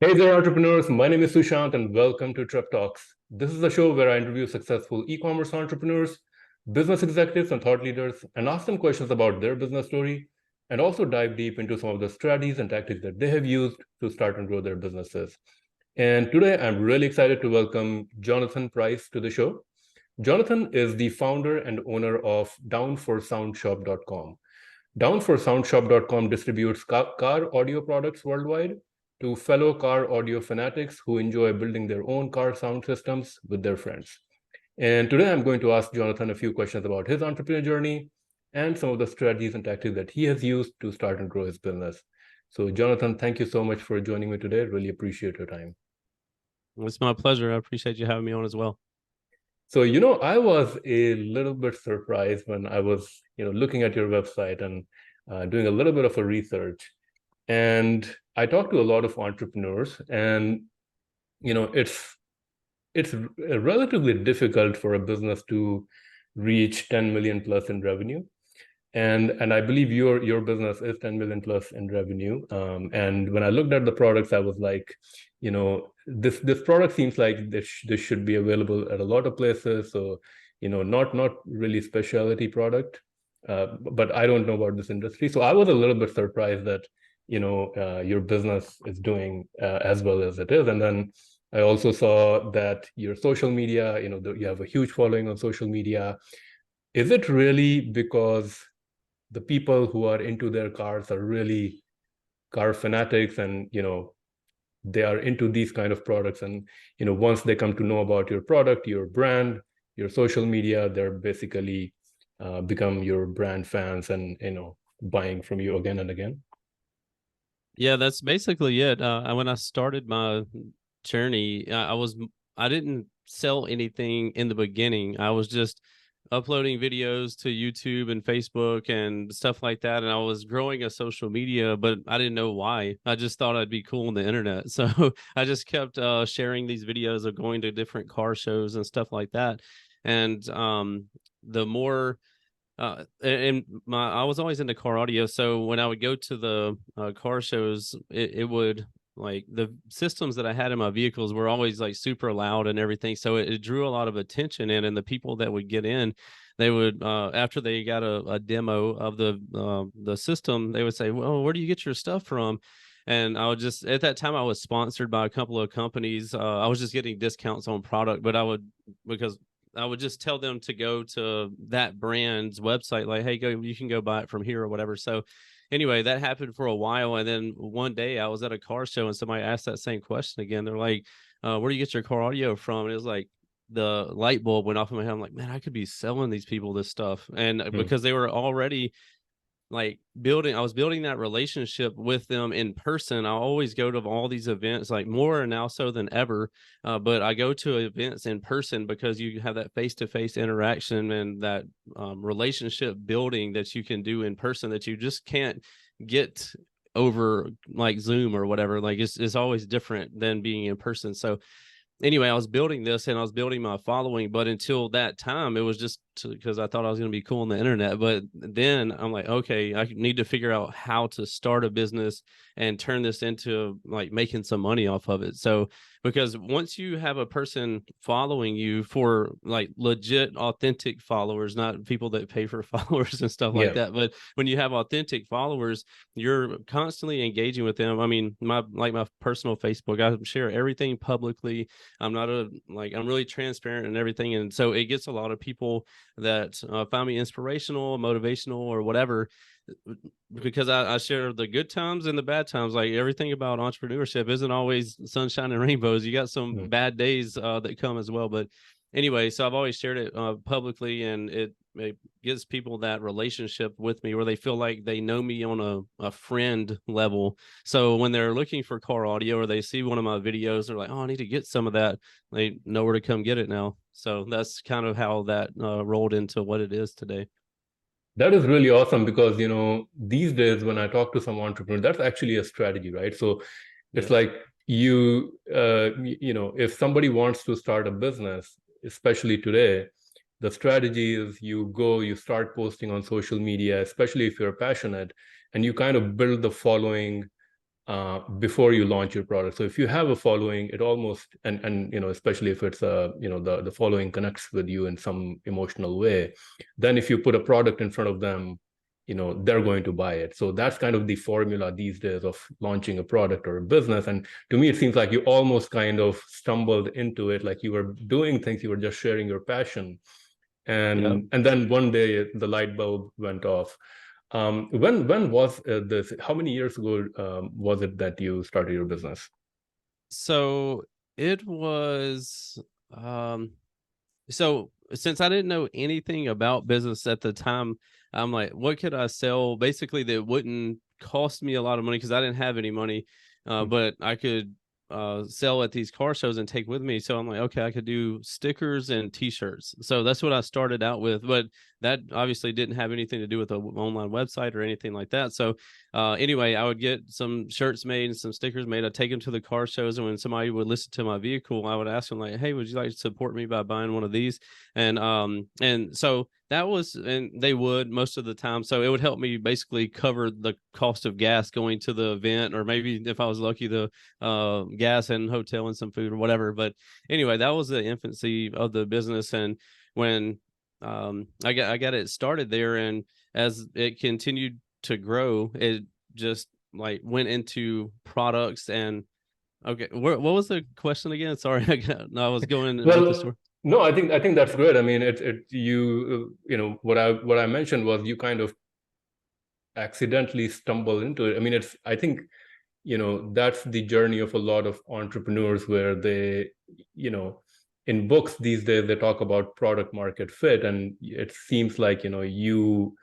Hey there, entrepreneurs. My name is Sushant, and welcome to TrepTalks. This is a show where I interview successful e-commerce entrepreneurs, business executives, and thought leaders, and ask them questions about their business story, and also dive deep into some of the strategies and tactics that they have used to start and grow their businesses. And today, I'm really excited to welcome Johnathan Price to the show. Johnathan is the founder and owner of downforsoundshop.com. Downforsoundshop.com distributes car audio products worldwide to fellow car audio fanatics who enjoy building their own car sound systems with their friends. And today I'm going to ask Johnathan a few questions about his entrepreneur journey and some of the strategies and tactics that he has used to start and grow his business. So Johnathan, thank you so much for joining me today. Really appreciate your time. It's my pleasure. I appreciate you having me on as well. So, I was a little bit surprised when I was, looking at your website and doing a little bit of a research. And I talked to a lot of entrepreneurs, and, it's relatively difficult for a business to reach 10 million plus in revenue. And I believe your business is 10 million plus in revenue. And when I looked at the products, I was like, this product seems like this should be available at a lot of places. So, not really specialty product, but I don't know about this industry. So I was a little bit surprised that, your business is doing as well as it is. And then I also saw that your social media, you have a huge following on social media. Is it really because the people who are into their cars are really car fanatics, and they are into these kind of products, and once they come to know about your product, your brand, your social media, they're basically become your brand fans and buying from you again and again? Yeah, that's basically it. When I started my journey, I didn't sell anything in the beginning. I was just uploading videos to YouTube and Facebook and stuff like that. And I was growing a social media, but I didn't know why. I just thought I'd be cool on the internet. So I just kept sharing these videos of going to different car shows and stuff like that. And the more I was always into car audio, so when I would go to the car shows, it would, like, the systems that I had in my vehicles were always like super loud and everything, so it drew a lot of attention in. And the people that would get in, they would, after they got a demo of the system, they would say, well, where do you get your stuff from? And I would just, at that time, I was sponsored by a couple of companies. I was just getting discounts on product, but because I would just tell them to go to that brand's website, like, hey, you can go buy it from here or whatever. So anyway, that happened for a while. And then one day I was at a car show and somebody asked that same question again. They're like, where do you get your car audio from? And it was like, the light bulb went off in my head. I'm like, man, I could be selling these people this stuff. And because they were already like I was building that relationship with them in person. I always go to all these events, like more now so than ever, but I go to events in person because you have that face-to-face interaction and that relationship building that you can do in person that you just can't get over like Zoom or whatever. Like it's always different than being in person. So anyway, I was building this and I was building my following, but until that time, it was just because I thought I was going to be cool on the internet. But then I'm like, okay, I need to figure out how to start a business and turn this into like making some money off of it. So, because once you have a person following you, for like legit, authentic followers, not people that pay for followers and stuff like that, but when you have authentic followers, you're constantly engaging with them. I mean, my personal Facebook, I share everything publicly. I'm really transparent and everything. And so it gets a lot of people that find me inspirational, motivational, or whatever, because I share the good times and the bad times. Like, everything about entrepreneurship isn't always sunshine and rainbows. You got some bad days that come as well. But anyway, so I've always shared it publicly, and it gives people that relationship with me where they feel like they know me on a friend level. So when they're looking for car audio or they see one of my videos, they're like, oh, I need to get some of that. They know where to come get it now. So that's kind of how that rolled into what it is today. That is really awesome because, these days when I talk to some entrepreneur, that's actually a strategy, right? So it's like if somebody wants to start a business, especially today, the strategy is you start posting on social media, especially if you're passionate, and you kind of build the following before you launch your product. So if you have a following, it almost, and especially if it's the following connects with you in some emotional way, then if you put a product in front of them, they're going to buy it. So that's kind of the formula these days of launching a product or a business. And to me, it seems like you almost kind of stumbled into it, like you were doing things, you were just sharing your passion. And then one day the light bulb went off. When was this? How many years ago was it that you started your business? So it was so since I didn't know anything about business at the time, I'm like, what could I sell basically that wouldn't cost me a lot of money, because I didn't have any money, but I could sell at these car shows and take with me. So I'm like, okay, I could do stickers and t-shirts. So that's what I started out with, but that obviously didn't have anything to do with an online website or anything like that. So anyway, I would get some shirts made and some stickers made. I'd take them to the car shows, and when somebody would listen to my vehicle, I would ask them like, hey, would you like to support me by buying one of these? And so that was, and they would most of the time. So it would help me basically cover the cost of gas going to the event, or maybe if I was lucky, the gas and hotel and some food or whatever. But anyway, that was the infancy of the business. And when I got it started there, and as it continued to grow, it just like went into products. And okay, what was the question again? Sorry, I was going with the story. No, I think that's great. I mean, what I mentioned was you kind of accidentally stumble into it. I mean, I think that's the journey of a lot of entrepreneurs, where they, in books these days, they talk about product market fit, and it seems like you,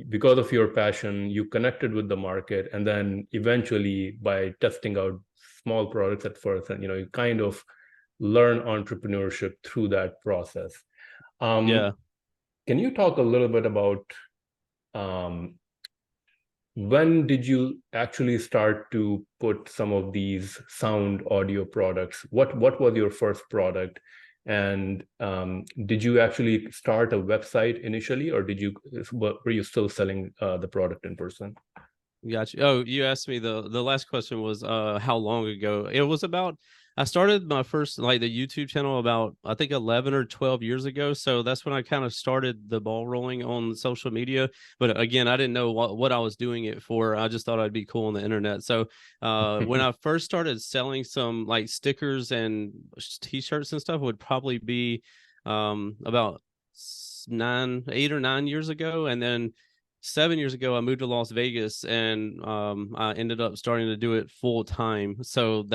because of your passion, you connected with the market, and then eventually by testing out small products at first, and you kind of learn entrepreneurship through that process. Yeah. Can you talk a little bit about when did you actually start to put some of these sound audio products? What was your first product? And did you actually start a website initially, or were you still selling the product in person? Gotcha. Oh, you asked me the last question was how long ago? It was about, I started my first like the YouTube channel about I think 11 or 12 years ago. So that's when I kind of started the ball rolling on social media. But again, I didn't know what I was doing it for. I just thought I'd be cool on the internet. So when I first started selling some like stickers and t-shirts and stuff, would probably be about 8 or 9 years ago. And then 7 years ago, I moved to Las Vegas, and I ended up starting to do it full time. So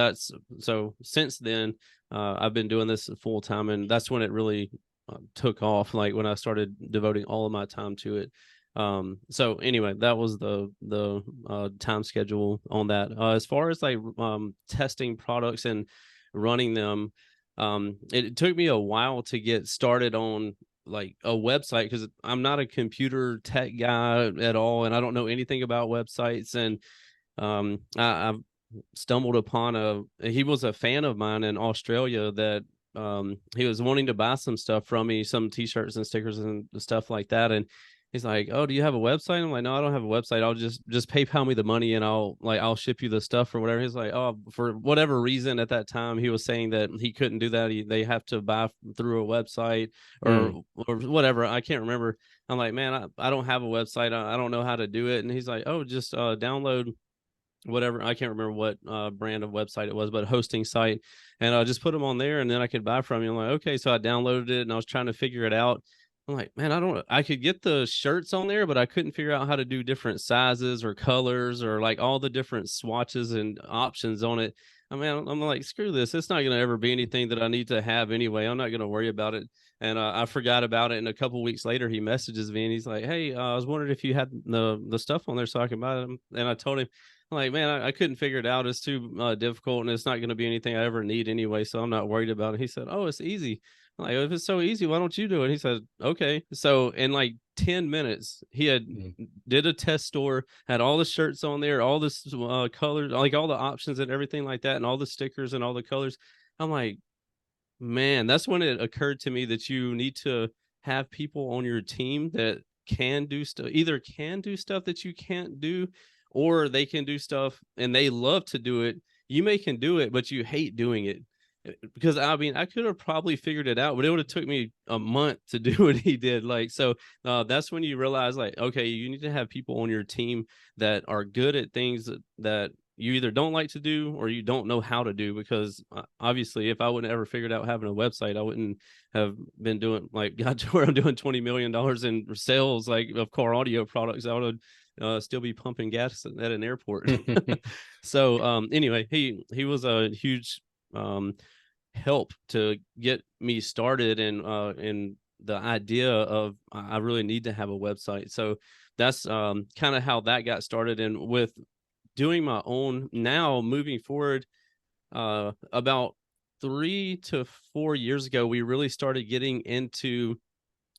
since then, I've been doing this full time, and that's when it really took off. Like when I started devoting all of my time to it. So anyway, that was the time schedule on that. As far as like testing products and running them, it took me a while to get started on like a website, because I'm not a computer tech guy at all, and I don't know anything about websites. And I stumbled upon he was a fan of mine in Australia that he was wanting to buy some stuff from me, some t-shirts and stickers and stuff like that. And he's like, oh, do you have a website? I'm like, no, I don't have a website. I'll just PayPal me the money, and I'll ship you the stuff or whatever. He's like, oh, for whatever reason at that time, he was saying that he couldn't do that. They have to buy through a website or whatever. I can't remember. I'm like, man, I don't have a website. I don't know how to do it. And he's like, oh, just download whatever. I can't remember what brand of website it was, but hosting site. And I just put them on there, and then I could buy from you. I'm like, okay. So I downloaded it, and I was trying to figure it out. I'm like, man, I could get the shirts on there, but I couldn't figure out how to do different sizes or colors or like all the different swatches and options on it. I mean, I'm like, screw this. It's not going to ever be anything that I need to have anyway. I'm not going to worry about it. And I forgot about it. And a couple of weeks later, he messages me, and he's like, hey, I was wondering if you had the stuff on there so I can buy them. And I told him, I'm like, man, I couldn't figure it out. It's too difficult, and it's not going to be anything I ever need anyway. So I'm not worried about it. He said, oh, it's easy. I'm like, if it's so easy, why don't you do it? He said, okay. So in like 10 minutes, he had did a test store, had all the shirts on there, all the colors, like all the options and everything like that, and all the stickers and all the colors. I'm like, man, that's when it occurred to me that you need to have people on your team that can do stuff, either can do stuff that you can't do, or they can do stuff and they love to do it. You can do it, but you hate doing it. Because I mean, I could have probably figured it out, but it would have took me a month to do what he did. Like, so that's when you realize, like, okay, you need to have people on your team that are good at things that you either don't like to do or you don't know how to do. Because obviously, if I wouldn't ever figured out having a website, I wouldn't have been doing, like, got to where I'm doing $20 million in sales, like, of car audio products. I would still be pumping gas at an airport. So anyway, he was a huge help to get me started, and the idea of I really need to have a website. So that's kind of how that got started. And with doing my own now, moving forward, about 3 to 4 years ago, we really started getting into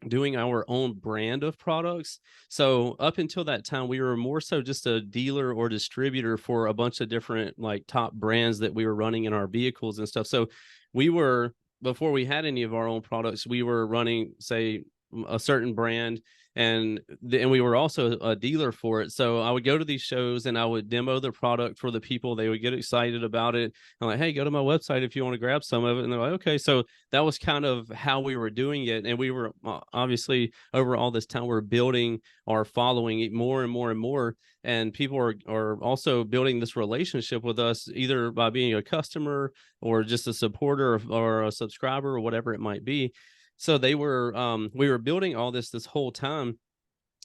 doing our own brand of products. So up until that time, we were more so just a dealer or distributor for a bunch of different, like, top brands that we were running in our vehicles and stuff. So we were, before we had any of our own products, we were running, say, a certain brand, and we were also a dealer for it. So I would go to these shows and I would demo the product for the people. They would get excited about it. I'm like, hey, go to my website if you want to grab some of it. And they're like, okay. So that was kind of how we were doing it. And we were obviously, over all this time, we're building our following more and more and more. And people are also building this relationship with us, either by being a customer or just a supporter or a subscriber or whatever it might be. So we were building all this whole time.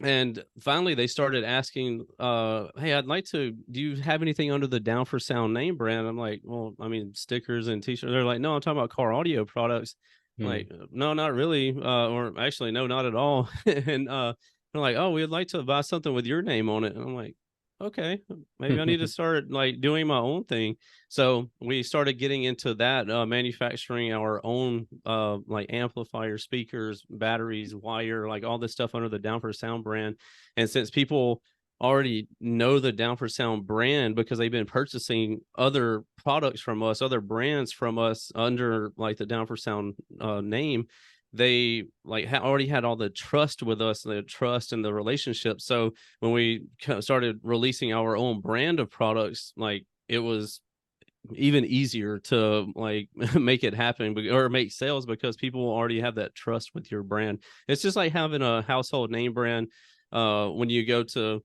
And finally they started asking, hey, do you have anything under the Down for Sound name brand? I'm like, well, I mean, stickers and t-shirts. They're like, no, I'm talking about car audio products. Like, no, not really. Or actually, no, not at all. And they're like, oh, we'd like to buy something with your name on it. And I'm like, okay, maybe I need to start, like, doing my own thing. So we started getting into that, manufacturing our own like amplifier, speakers, batteries, wire, like all this stuff under the Down for Sound brand. And since people already know the Down for Sound brand because they've been purchasing other products from us, other brands from us under, like, the Down for Sound name, they, like, already had all the trust with us, the trust and the relationship. So when we started releasing our own brand of products, like, it was even easier to, like, make it happen or make sales, because people already have that trust with your brand. It's just like having a household name brand. When you go to,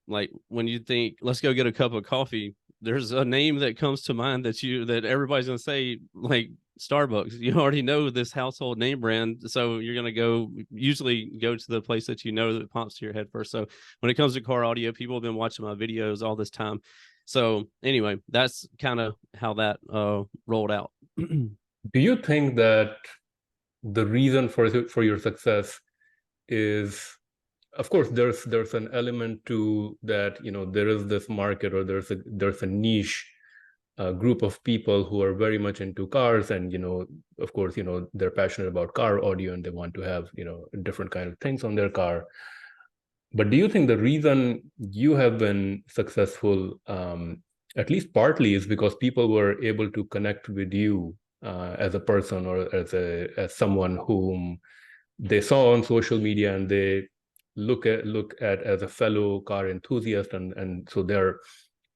like, when you think, let's go get a cup of coffee, there's a name that comes to mind that everybody's going to say, like, Starbucks. You already know this household name brand, so you're going to usually go to the place that that pops to your head first. So when it comes to car audio, people have been watching my videos all this time. So anyway, that's kind of how that rolled out. Do you think that the reason for your success is, of course, there's an element to that, there is this market, or there's a niche group of people who are very much into cars, and of course, they're passionate about car audio and they want to have different kind of things on their car. But do you think the reason you have been successful, at least partly, is because people were able to connect with you as a person, or as someone whom they saw on social media and they look at as a fellow car enthusiast, and so they're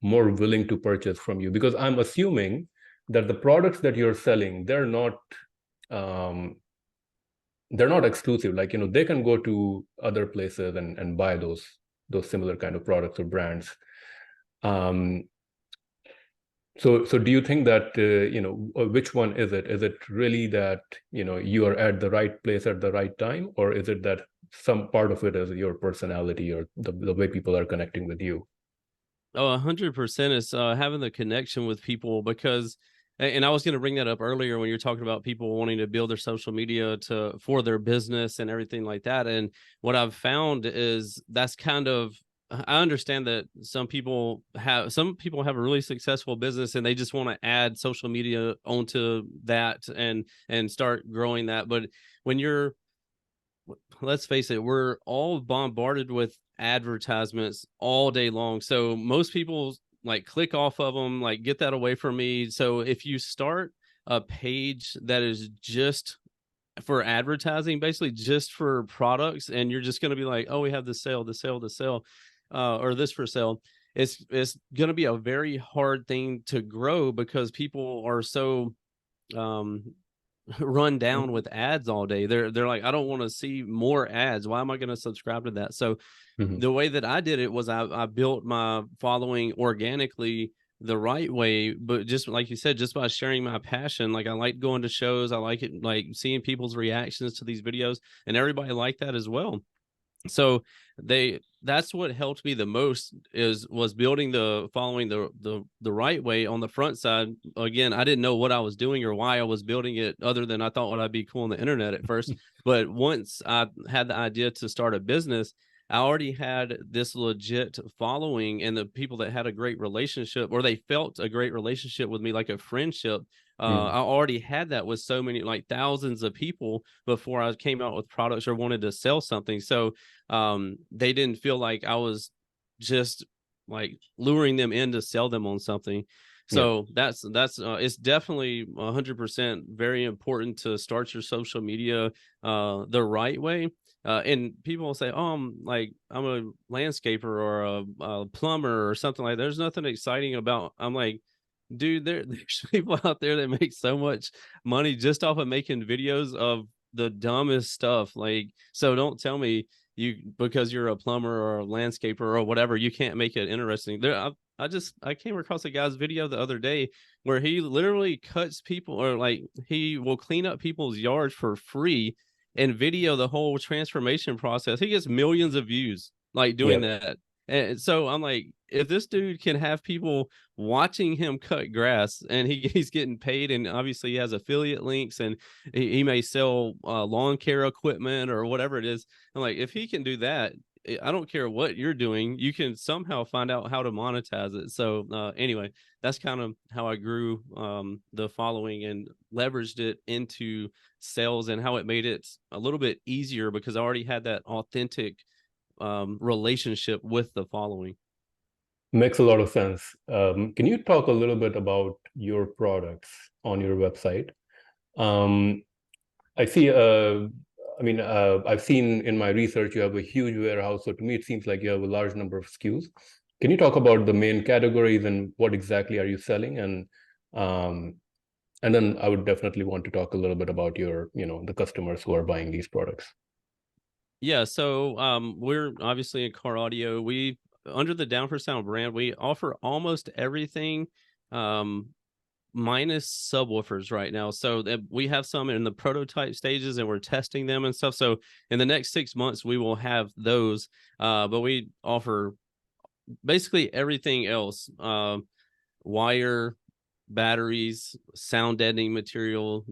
more willing to purchase from you? Because I'm assuming that the products that you're selling, they're not exclusive. Like, they can go to other places and buy those similar kind of products or brands. So do you think that, which one is it? Is it really that, you are at the right place at the right time? Or is it that some part of it is your personality, or the way people are connecting with you? Oh, 100% is having the connection with people. Because, and I was going to bring that up earlier when you're talking about people wanting to build their social media for their business and everything like that. And what I've found is that's kind of, I understand that some people have a really successful business and they just want to add social media onto that and start growing that. But when let's face it, we're all bombarded with advertisements all day long. So most people, like, click off of them, like, get that away from me. So if you start a page that is just for advertising, basically just for products, and you're just going to be like, oh, we have this sale, or this for sale, it's going to be a very hard thing to grow because people are so run down with ads all day. They're like, I don't want to see more ads. Why am I going to subscribe to that? So Mhm. the way that I did it was I built my following organically the right way, but just like you said, just by sharing my passion. Like I like going to shows. I like it, like seeing people's reactions to these videos, and everybody liked that as well. So that's what helped me the most was building the following the right way on the front side. Again, I didn't know what I was doing or why I was building it, other than I thought would I'd be cool on the internet at first. But once I had the idea to start a business, I already had this legit following, and the people that had a great relationship, or they felt a great relationship with me, like a friendship. Mm. I already had that with so many, like thousands of people before I came out with products or wanted to sell something. So they didn't feel like I was just like luring them in to sell them on something. Yeah. So that's it's definitely 100% very important to start your social media the right way. And people will say, "Oh, I'm a landscaper or a plumber or something like that." There's nothing exciting about. I'm like, dude, there's people out there that make so much money just off of making videos of the dumbest stuff. Like, so don't tell me you, because you're a plumber or a landscaper or whatever, you can't make it interesting. I came across a guy's video the other day where he literally cuts people, or like he will clean up people's yards for free and video the whole transformation process. He gets millions of views like doing Yeah. that. And so I'm like, if this dude can have people watching him cut grass, and he's getting paid, and obviously he has affiliate links, and he may sell lawn care equipment or whatever it is. I'm like, if he can do that, I don't care what you're doing, you can somehow find out how to monetize it. So anyway, that's kind of how I grew the following and leveraged it into sales, and how it made it a little bit easier because I already had that authentic relationship with the following. Makes a lot of sense. Can you talk a little bit about your products on your website? Um, I see, I've seen in my research you have a huge warehouse. So to me, it seems like you have a large number of SKUs. Can you talk about the main categories and what exactly are you selling? And then I would definitely want to talk a little bit about the customers who are buying these products. Yeah, so we're obviously in car audio. We, under the Down for Sound brand, we offer almost everything um minus subwoofers right now. So we have some in the prototype stages and we're testing them and stuff. So in the next 6 months we will have those. But we offer basically everything else. Wire, batteries, sound deadening material,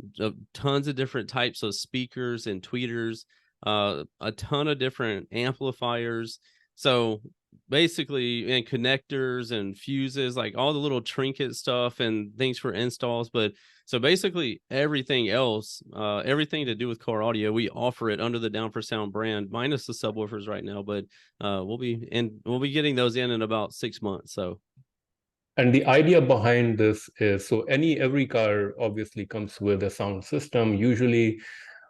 tons of different types of speakers and tweeters, a ton of different amplifiers. So basically, and connectors and fuses, like all the little trinket stuff and things for installs. But so basically everything else, everything to do with car audio, we offer it under the Down for Sound brand, minus the subwoofers right now. But we'll be getting those in about 6 months. So And the idea behind this is, so every car obviously comes with a sound system. Usually,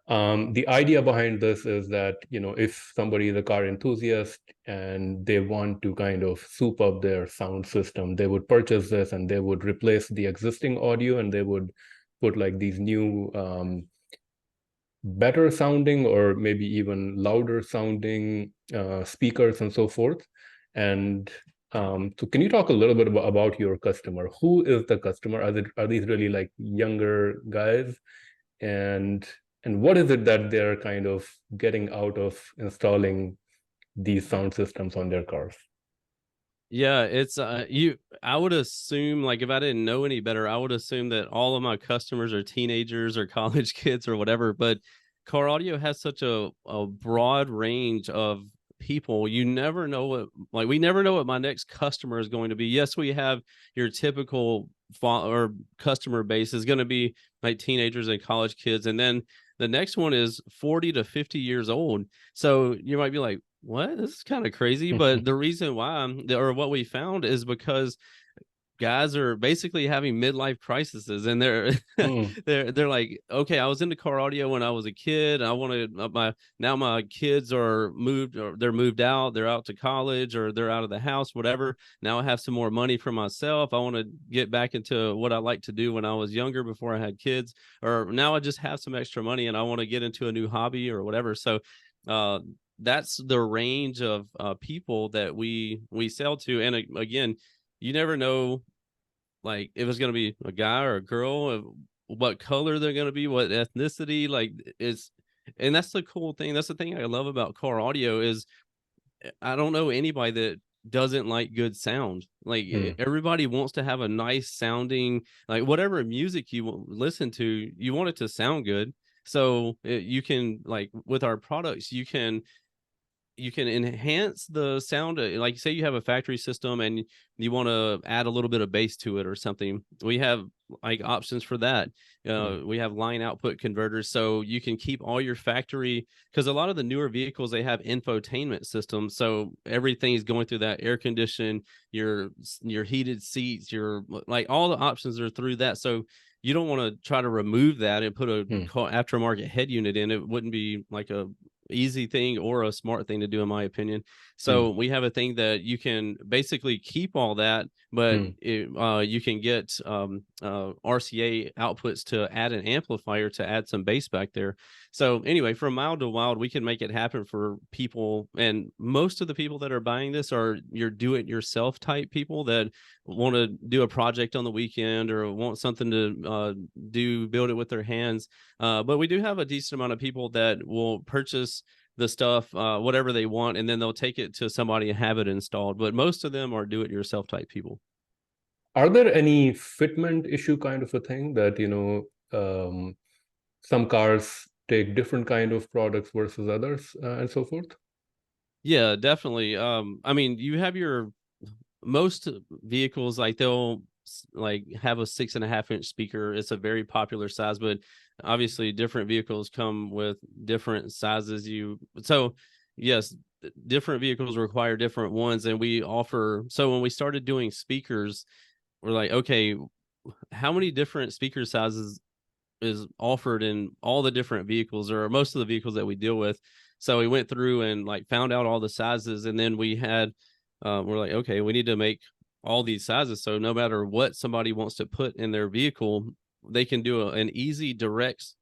the idea behind this is that, if somebody is a car enthusiast and they want to kind of soup up their sound system, they would purchase this and they would replace the existing audio and they would put like these new, better sounding or maybe even louder sounding speakers and so forth. And so can you talk a little bit about your customer? Who is the customer? Are these really like younger guys? And what is it that they're kind of getting out of installing these sound systems on their cars? yeah, it's I would assume, like, if I didn't know any better, I would assume that all of my customers are teenagers or college kids or whatever. But car audio has such a broad range of people. You never know what, like, we never know what my next customer is going to be. Yes, we have your typical or customer base is going to be like teenagers and college kids, and then the next one is 40 to 50 years old. So you might be like, what? This is kind of crazy. But the reason why, or what we found, is because guys are basically having midlife crises, and they're Mm, they're like, okay, I was into car audio when I was a kid. I wanted my kids are moved, or they're moved out, they're out to college, or they're out of the house, whatever. Now I have some more money for myself. I want to get back into what I like to do when I was younger before I had kids, or now I just have some extra money and I want to get into a new hobby or whatever. So that's the range of people that we sell to. And again, you never know, like, if it's going to be a guy or a girl, what color they're going to be, what ethnicity, like, it's, and that's the cool thing. That's the thing I love about car audio is I don't know anybody that doesn't like good sound. Like, mm, everybody wants to have a nice sounding, like, whatever music you listen to, you want it to sound good. So you can, like, with our products, you can enhance the sound. Like, say you have a factory system and you want to add a little bit of bass to it or something, we have like options for that. mm, We have line output converters, so you can keep all your factory, because a lot of the newer vehicles, they have infotainment systems, so everything is going through that air condition, your heated seats, your, like, all the options are through that. So you don't want to try to remove that and put a mm, aftermarket head unit in. It wouldn't be like a easy thing or a smart thing to do, in my opinion. mm, So we have a thing that you can basically keep all that, but mm. you can get RCA outputs to add an amplifier to add some bass back there. So anyway, from mild to wild, we can make it happen for people. And most of the people that are buying this are your do-it-yourself type people that want to do a project on the weekend or want something to build it with their hands. But we do have a decent amount of people that will purchase the stuff, whatever they want, and then they'll take it to somebody and have it installed. But most of them are do-it-yourself type people. Are there any fitment issue kind of a thing that, some cars take different kind of products versus others, and so forth? Yeah, definitely. I mean, you have your most vehicles, like, they'll like have a 6.5-inch speaker. It's a very popular size, but obviously different vehicles come with different sizes. So yes, different vehicles require different ones, and we offer. So when we started doing speakers, we're like, okay, how many different speaker sizes is offered in all the different vehicles, or most of the vehicles that we deal with? So we went through and, like, found out all the sizes, and then we had we're like, okay, we need to make all these sizes, so no matter what somebody wants to put in their vehicle, they can do an easy direct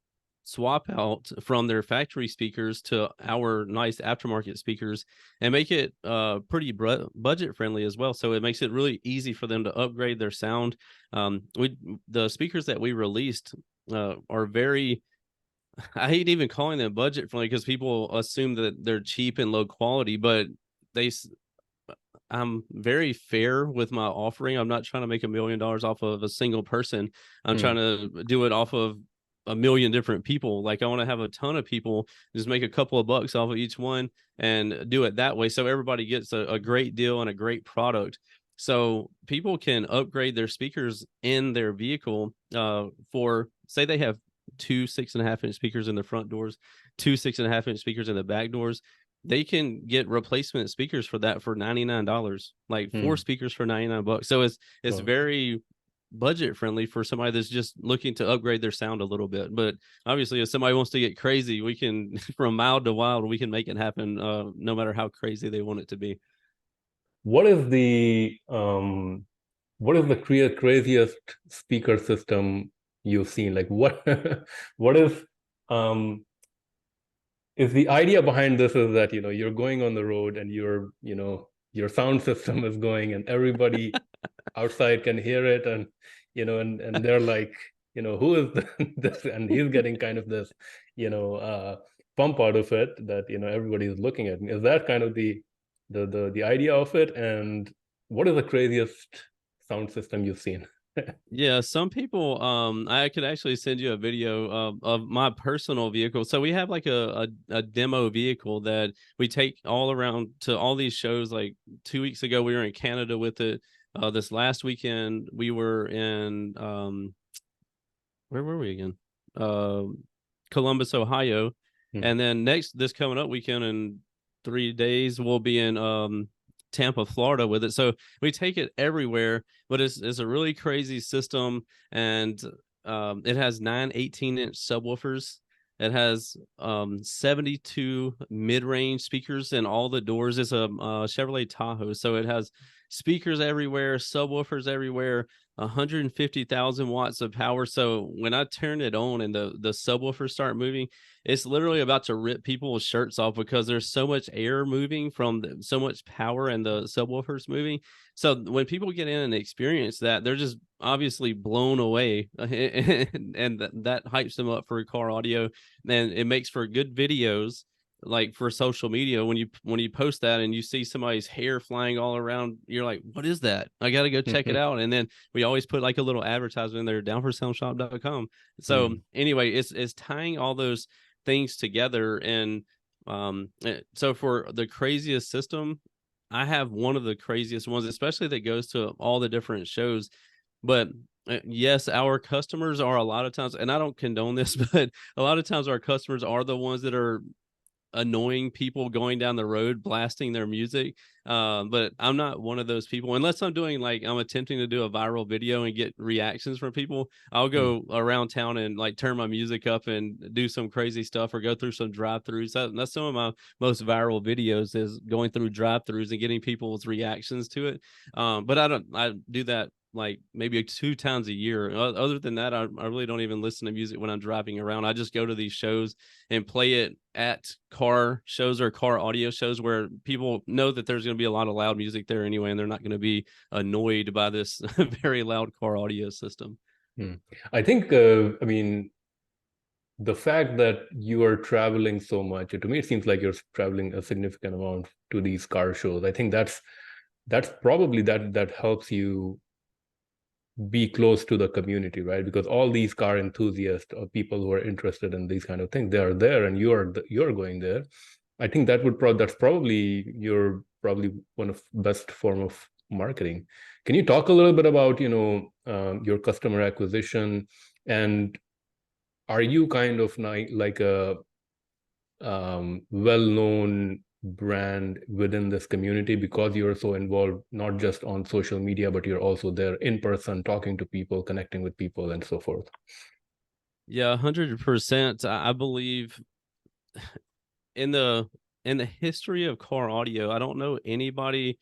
swap out from their factory speakers to our nice aftermarket speakers, and make it pretty budget friendly as well. So it makes it really easy for them to upgrade their sound. We The speakers that we released are very, I hate even calling them budget friendly, because people assume that they're cheap and low quality, but they I'm very fair with my offering. I'm not trying to make $1 million off of a single person. I'm trying Mm, to do it off of a million different people. Like, I want to have a ton of people, just make a couple of bucks off of each one and do it that way, so everybody gets a great deal and a great product. So people can upgrade their speakers in their vehicle, for, say they have two 6.5-inch speakers in the front doors, two 6.5-inch speakers in the back doors. They can get replacement speakers for that for $99, like four mm. speakers for $99. So it's Wow. very budget friendly for somebody that's just looking to upgrade their sound a little bit. But obviously, if somebody wants to get crazy, we can from mild to wild, we can make it happen, no matter how crazy they want it to be. What is the craziest speaker system you've seen? Like, what what um is the idea behind this is that, you're going on the road and your sound system is going and everybody outside can hear it, and and they're like, who is this, and he's getting kind of this, pump out of it that, everybody's looking at. Is that kind of the idea of it? And what is the craziest sound system you've seen? Yeah, some people, I could actually send you a video of my personal vehicle. So we have like a demo vehicle that we take all around to all these shows. Like 2 weeks ago, we were in Canada with it. This last weekend, we were in, where were we again? Columbus, Ohio. Hmm. And then this coming up weekend in 3 days, we'll be in Tampa, Florida with it. So we take it everywhere, but it's a really crazy system. And it has 9 18-inch subwoofers. It has 72 mid-range speakers in all the doors. It's a Chevrolet Tahoe, so it has speakers everywhere, subwoofers everywhere, 150,000 watts of power. So when I turn it on and the subwoofers start moving, it's literally about to rip people's shirts off because there's so much air moving from so much power and the subwoofers moving. So when people get in and experience that, they're just obviously blown away, and that hypes them up for car audio, and it makes for good videos, like for social media. When you post that and you see somebody's hair flying all around, you're like, what is that? I got to go check it out. And then we always put like a little advertisement in there, downforsoundshop.com. So anyway, it's tying all those things together. And so for the craziest system, I have one of the craziest ones, especially that goes to all the different shows. But yes, our customers are a lot of times, and I don't condone this, but a lot of times our customers are the ones that are annoying people going down the road blasting their music. But I'm not one of those people, unless I'm doing, like, I'm attempting to do a viral video and get reactions from people. I'll go around town and like turn my music up and do some crazy stuff, or go through some drive-throughs. That's some of my most viral videos, is going through drive-throughs and getting people's reactions to it. But I do that like maybe 2 times a year. Other than that, I really don't even listen to music when I'm driving around. I just go to these shows and play it at car shows or car audio shows, where people know that there's going to be a lot of loud music there anyway, and they're not going to be annoyed by this very loud car audio system. I think, I mean, the fact that you are traveling so much, to me, it seems like you're traveling a significant amount to these car shows. I think that's probably that helps you be close to the community, right? Because all these car enthusiasts or people who are interested in these kind of things, they are there, and you're going there. I think that's probably one of best form of marketing. Can you talk a little bit about your customer acquisition, and are you kind of like a well-known brand within this community because you're so involved, not just on social media, but you're also there in person, talking to people, connecting with people, and so forth? Yeah, 100%. I believe in the history of car audio, I don't know anybody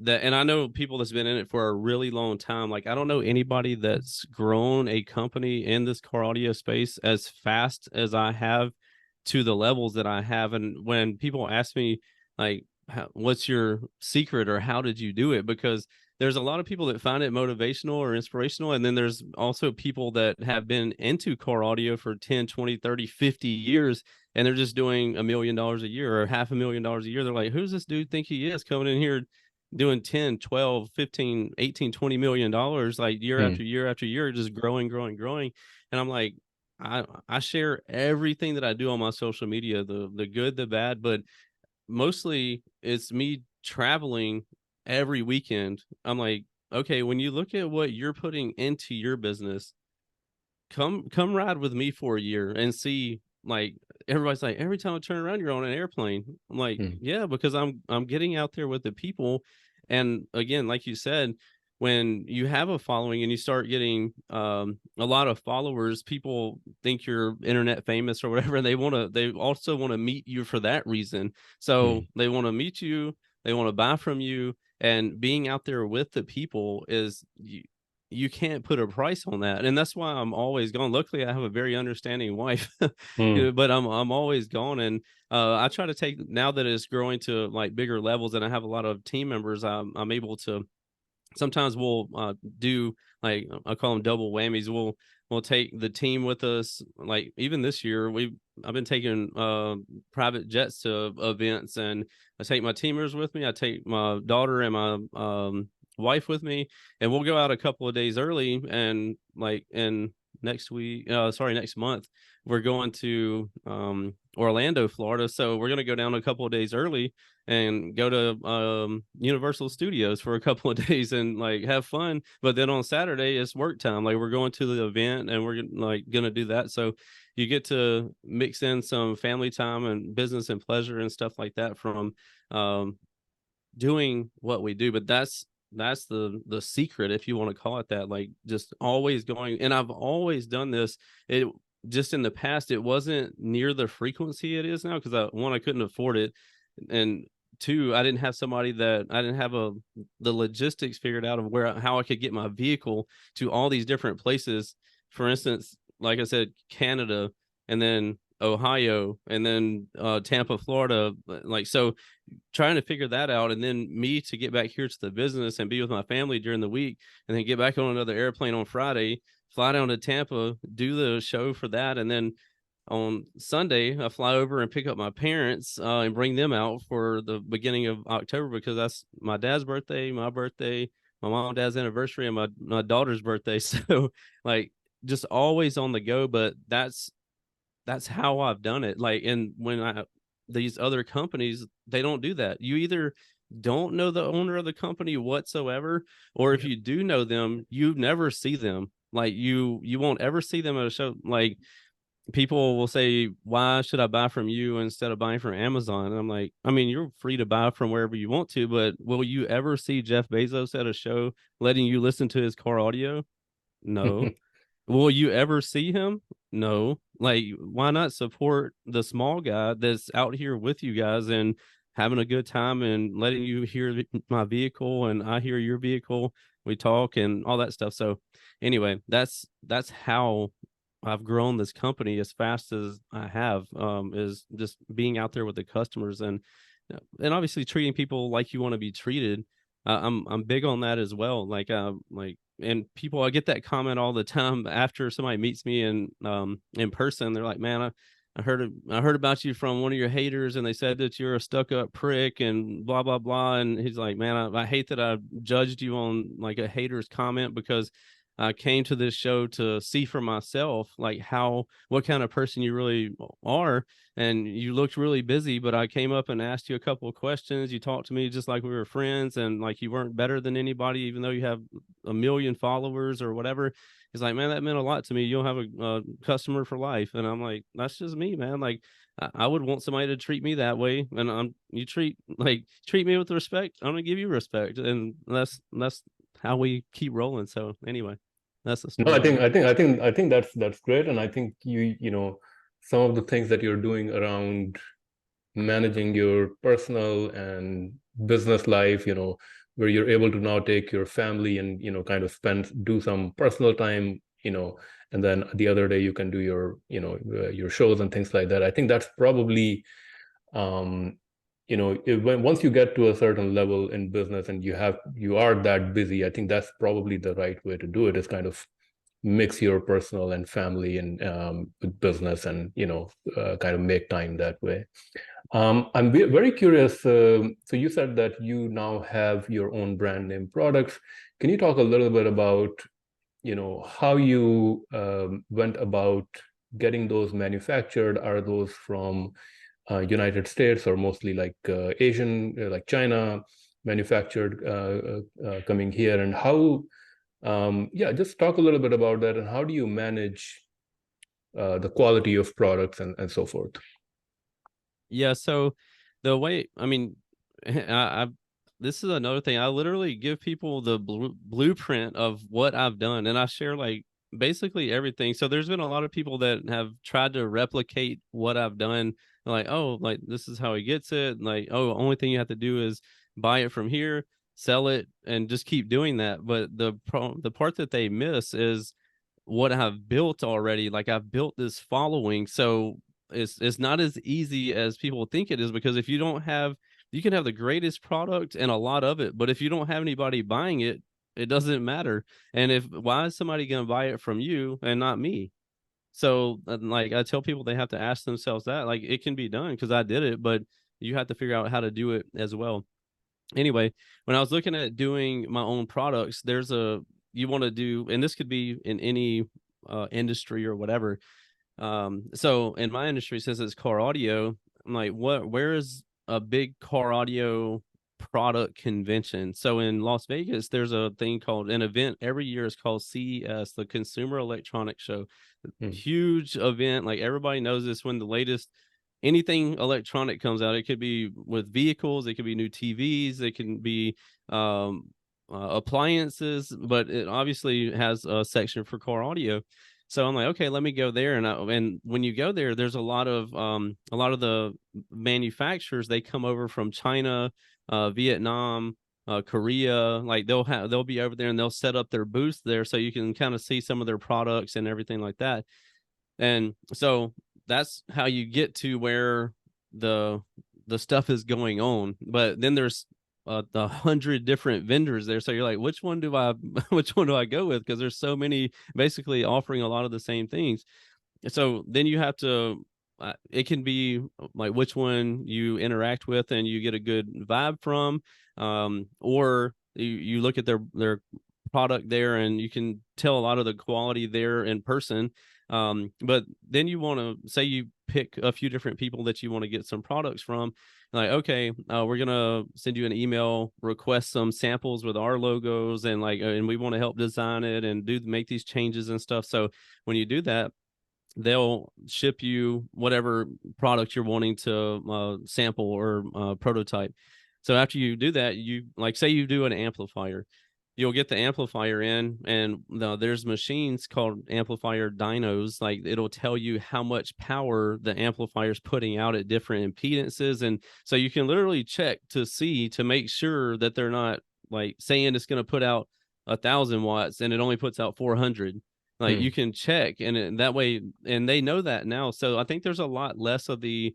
that, and I know people that's been in it for a really long time. Like, I don't know anybody that's grown a company in this car audio space as fast as I have, to the levels that I have. And when people ask me, like, what's your secret, or how did you do it? Because there's a lot of people that find it motivational or inspirational. And then there's also people that have been into car audio for 10, 20, 30, 50 years, and they're just doing $1 million a year or $500,000 a year. They're like, who's this dude think he is, coming in here doing 10, 12, 15, 18, $20 million, like year after year after year, just growing. And I'm like, I share everything that I do on my social media, the good, the bad, but mostly it's me traveling every weekend. I'm like, okay, when you look at what you're putting into your business, come ride with me for a year and see. Like, everybody's like, every time I turn around, you're on an airplane. I'm like, yeah, because I'm getting out there with the people. And again, like you said, when you have a following and you start getting a lot of followers, people think you're internet famous or whatever. And they also want to meet you for that reason. So they want to meet you, they want to buy from you, and being out there with the people is, you can't put a price on that. And that's why I'm always gone. Luckily, I have a very understanding wife, but I'm always gone. And I try to take, now that it's growing to like bigger levels and I have a lot of team members, I'm able to, sometimes we'll do, like, I call them double whammies. We'll take the team with us. Like, even this year, I've been taking private jets to events, and I take my teamers with me. I take my daughter and my wife with me, and we'll go out a couple of days early. And like, next month, we're going to Orlando, Florida. So we're going to go down a couple of days early and go to Universal Studios for a couple of days and like have fun. But then on Saturday it's work time. Like, we're going to the event and we're like going to do that. So you get to mix in some family time and business and pleasure and stuff like that from doing what we do. But that's the secret, if you want to call it that. Like, just always going. And I've always done this. It just, in the past, it wasn't near the frequency it is now, because I couldn't afford it, and two, I didn't have the logistics figured out of how I could get my vehicle to all these different places. For instance, like I said, Canada, and then Ohio, and then Tampa, Florida. Like, so trying to figure that out, and then me to get back here to the business and be with my family during the week, and then get back on another airplane on Friday, fly down to Tampa, do the show for that, and then on Sunday, I fly over and pick up my parents and bring them out for the beginning of October, because that's my dad's birthday, my birthday, my mom and dad's anniversary, and my daughter's birthday. So, like, just always on the go. But that's how I've done it. Like, and when these other companies, they don't do that. You either don't know the owner of the company whatsoever, or if you do know them, you never see them. Like, you won't ever see them at a show. Like, people will say, why should I buy from you instead of buying from Amazon? And I'm like, I mean, you're free to buy from wherever you want to, but will you ever see Jeff Bezos at a show letting you listen to his car audio? No. Will you ever see him? No. Like, why not support the small guy that's out here with you guys and having a good time and letting you hear my vehicle and I hear your vehicle, we talk and all that stuff. So anyway, that's how I've grown this company as fast as I have, is just being out there with the customers, and obviously treating people like you want to be treated. I'm big on that as well. Like, and people, I get that comment all the time after somebody meets me in person. They're like, man, I heard about you from one of your haters, and they said that you're a stuck-up prick and blah blah blah. And he's like, man, I hate that I judged you on like a hater's comment, because I came to this show to see for myself, like, what kind of person you really are. And you looked really busy, but I came up and asked you a couple of questions. You talked to me just like we were friends, and like you weren't better than anybody, even though you have 1 million followers or whatever. He's like, man, that meant a lot to me. You'll have a customer for life. And I'm like, that's just me, man. Like, I would want somebody to treat me that way. And you treat me with respect, I'm gonna give you respect. And that's how we keep rolling. So anyway, that's the No, story on that. I think that's great. And I think you know, some of the things that you're doing around managing your personal and business life, you know, where you're able to now take your family and, you know, kind of do some personal time, you know, and then the other day you can do your, you know, your shows and things like that. I think that's probably, you know, once you get to a certain level in business and you are that busy, I think that's probably the right way to do it, is kind of mix your personal and family and with business, and, you know, kind of make time that way. I'm very curious. So you said that you now have your own brand name products. Can you talk a little bit about, you know, how you went about getting those manufactured? Are those from United States, or mostly like Asian, like China manufactured, coming here? And how, yeah, just talk a little bit about that, and how do you manage the quality of products and so forth? Yeah. So the way, I mean, I this is another thing. I literally give people the blueprint of what I've done, and I share like basically everything. So there's been a lot of people that have tried to replicate what I've done. Like, oh, like this is how he gets it. Like, oh, only thing you have to do is buy it from here, sell it, and just keep doing that. But the part that they miss is what I've built already. Like, I've built this following. So it's not as easy as people think it is, because if you don't have, you can have the greatest product and a lot of it, but if you don't have anybody buying it, it doesn't matter. And why is somebody going to buy it from you and not me? So like, I tell people they have to ask themselves that. Like, it can be done because I did it, but you have to figure out how to do it as well. Anyway, when I was looking at doing my own products, you want to do, and this could be in any industry or whatever. So in my industry, since it's car audio, I'm like, where is a big car audio product convention? So in Las Vegas, there's an event every year. It's called CES, the Consumer Electronics Show. Hmm. Huge event. Like, everybody knows this, when the latest anything electronic comes out. It could be with vehicles, it could be new TVs, it can be appliances, but it obviously has a section for car audio. So I'm like, okay, let me go there. And when you go there, there's a lot of the manufacturers, they come over from China, Vietnam, Korea. Like they'll be over there and they'll set up their booths there so you can kind of see some of their products and everything like that. And so that's how you get to where the stuff is going on. But then there's 100 different vendors there, so you're like, which one do I which one do I go with? Because there's so many basically offering a lot of the same things. So then you have to it can be like which one you interact with and you get a good vibe from, or you look at their product there and you can tell a lot of the quality there in person. But then you want to say you pick a few different people that you want to get some products from. Like, okay, we're gonna send you an email, request some samples with our logos, and and we want to help design it and make these changes and stuff. So when you do that, they'll ship you whatever product you're wanting to sample or prototype. So after you do that, you say you do an amplifier, you'll get the amplifier in, and there's machines called amplifier dynos. Like it'll tell you how much power the amplifier is putting out at different impedances, and so you can literally check to make sure that they're not like saying it's going to put out 1,000 watts and it only puts out 400. Like you can check, and that way, and they know that now. So I think there's a lot less of the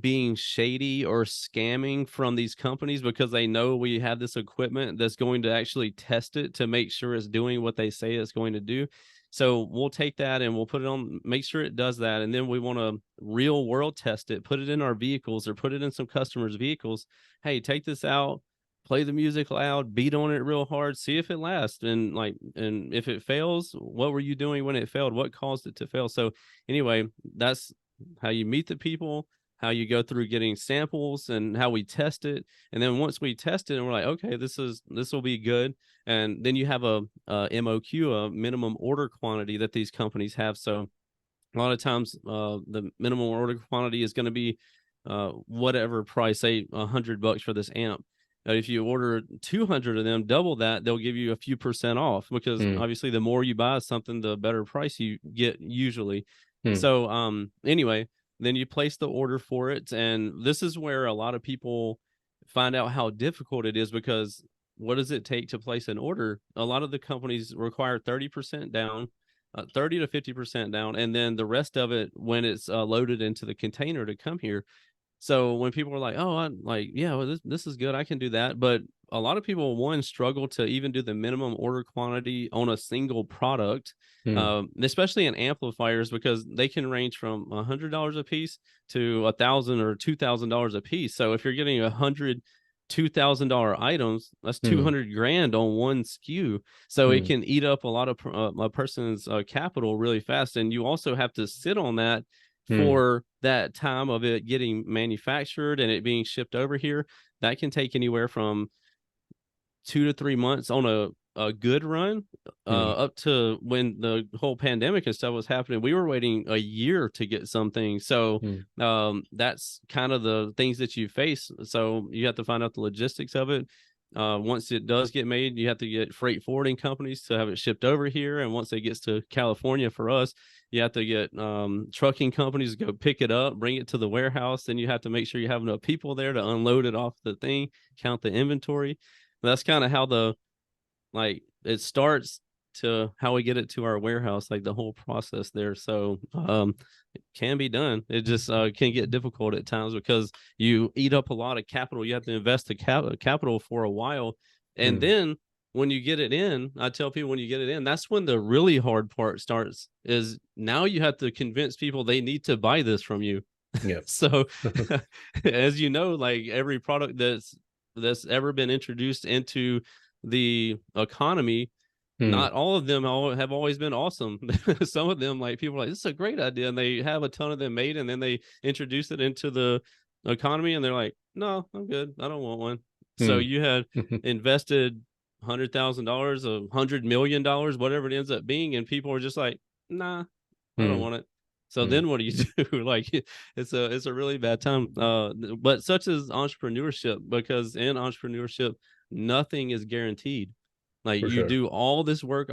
being shady or scamming from these companies, because they know we have this equipment that's going to actually test it to make sure it's doing what they say it's going to do. So we'll take that and we'll put it on, make sure it does that, and then we want to real world test it, put it in our vehicles or put it in some customers' vehicles. Hey, take this out, play the music loud, beat on it real hard, see if it lasts, and if it fails, what were you doing when it failed? What caused it to fail? So anyway, that's how you meet the people, how you go through getting samples, and how we test it. And then once we test it and we're like, okay, this will be good. And then you have a MOQ, a minimum order quantity that these companies have. So a lot of times the minimum order quantity is going to be whatever price, say $100 for this amp. If you order 200 of them, double that, they'll give you a few percent off, because obviously the more you buy something, the better price you get usually. So anyway, then you place the order for it. And this is where a lot of people find out how difficult it is, because what does it take to place an order? A lot of the companies require 30% down, 30 to 50% down, and then the rest of it when it's loaded into the container to come here. So when people are like, oh, I'm like, yeah, well, this is good, I can do that. But a lot of people, struggle to even do the minimum order quantity on a single product, especially in amplifiers, because they can range from $100 a piece to $1,000 or $2,000 a piece. So if you're getting 100 $2,000 items, that's 200 grand on one SKU. So it can eat up a lot of a person's capital really fast. And you also have to sit on that for that time of it getting manufactured and it being shipped over here. That can take anywhere from 2 to 3 months on a good run, up to when the whole pandemic and stuff was happening. We were waiting a year to get something. So that's kind of the things that you face. So you have to find out the logistics of it. Once it does get made, you have to get freight forwarding companies to have it shipped over here. And once it gets to California for us, you have to get trucking companies to go pick it up, bring it to the warehouse. Then you have to make sure you have enough people there to unload it off the thing, count the inventory. That's kind of how it starts to how we get it to our warehouse, like the whole process there. So it can be done. It just can get difficult at times because you eat up a lot of capital. You have to invest the capital for a while. And then when you get it in, I tell people, when you get it in, that's when the really hard part starts, is now you have to convince people they need to buy this from you. Yeah. So as you know, like every product that's ever been introduced into the economy, not all of them have always been awesome. Some of them, like, people are like, this is a great idea, and they have a ton of them made, and then they introduce it into the economy and they're like, no, I'm good, I don't want one. So you had invested $100,000, $100 million, whatever it ends up being, and people are just like, nah, I don't want it. So then what do you do? Like it's a really bad time. But such as entrepreneurship, because in entrepreneurship, nothing is guaranteed. Like For you sure. do all this work,